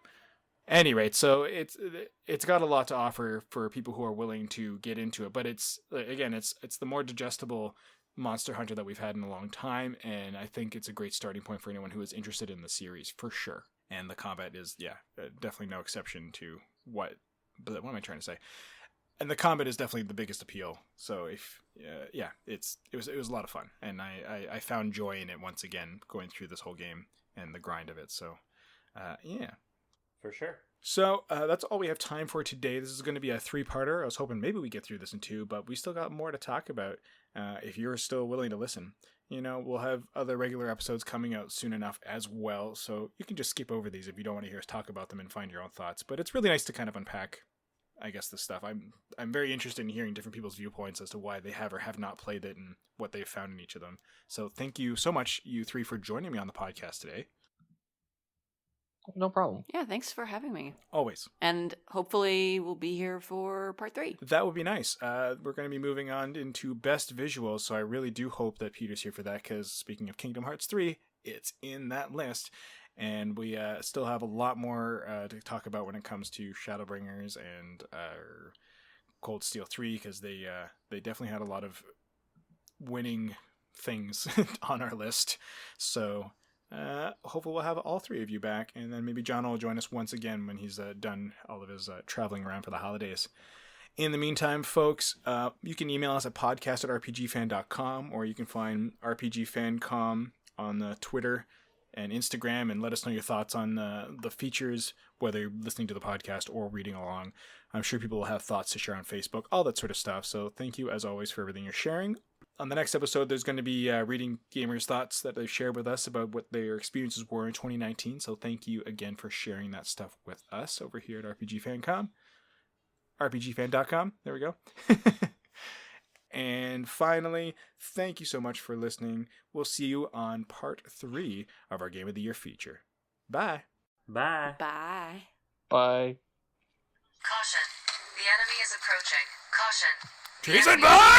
At any rate, so it's got a lot to offer for people who are willing to get into it, but it's the more digestible Monster Hunter that we've had in a long time, and I think it's a great starting point for anyone who is interested in the series, for sure. And the combat is, definitely no exception to what am I trying to say? And the combat is definitely the biggest appeal. So it was a lot of fun, and I found joy in it once again, going through this whole game and the grind of it. So, yeah. For sure. So that's all we have time for today. This is going to be a 3-parter. I was hoping maybe we get through this in 2, but we still got more to talk about if you're still willing to listen. We'll have other regular episodes coming out soon enough as well, so you can just skip over these if you don't want to hear us talk about them and find your own thoughts. But it's really nice to kind of unpack, I guess, this stuff. I'm very interested in hearing different people's viewpoints as to why they have or have not played it and what they've found in each of them. So thank you so much, you 3, for joining me on the podcast today. No problem. Yeah, thanks for having me. Always. And hopefully we'll be here for part 3. That would be nice. We're going to be moving on into best visuals, so I really do hope that Peter's here for that, because speaking of Kingdom Hearts 3, it's in that list. And we still have a lot more to talk about when it comes to Shadowbringers and Cold Steel 3, because they definitely had a lot of winning things on our list. So hopefully we'll have all 3 of you back, and then maybe John will join us once again when he's done all of his traveling around for the holidays. In the meantime, folks, you can email us at podcast@rpgfan.com, or you can find rpgfancom on Twitter and Instagram, and let us know your thoughts on the features, whether you're listening to the podcast or reading along. I'm sure people will have thoughts to share on Facebook, all that sort of stuff. So thank you, as always, for everything you're sharing. On the next episode, there's going to be reading gamers' thoughts that they've shared with us about what their experiences were in 2019. So thank you again for sharing that stuff with us over here at RPG Fancom. rpgfan.com. There we go. And finally, thank you so much for listening. We'll see you on part 3 of our Game of the Year feature. Bye. Bye. Bye. Bye. Caution. The enemy is approaching. Caution. Treason, bye!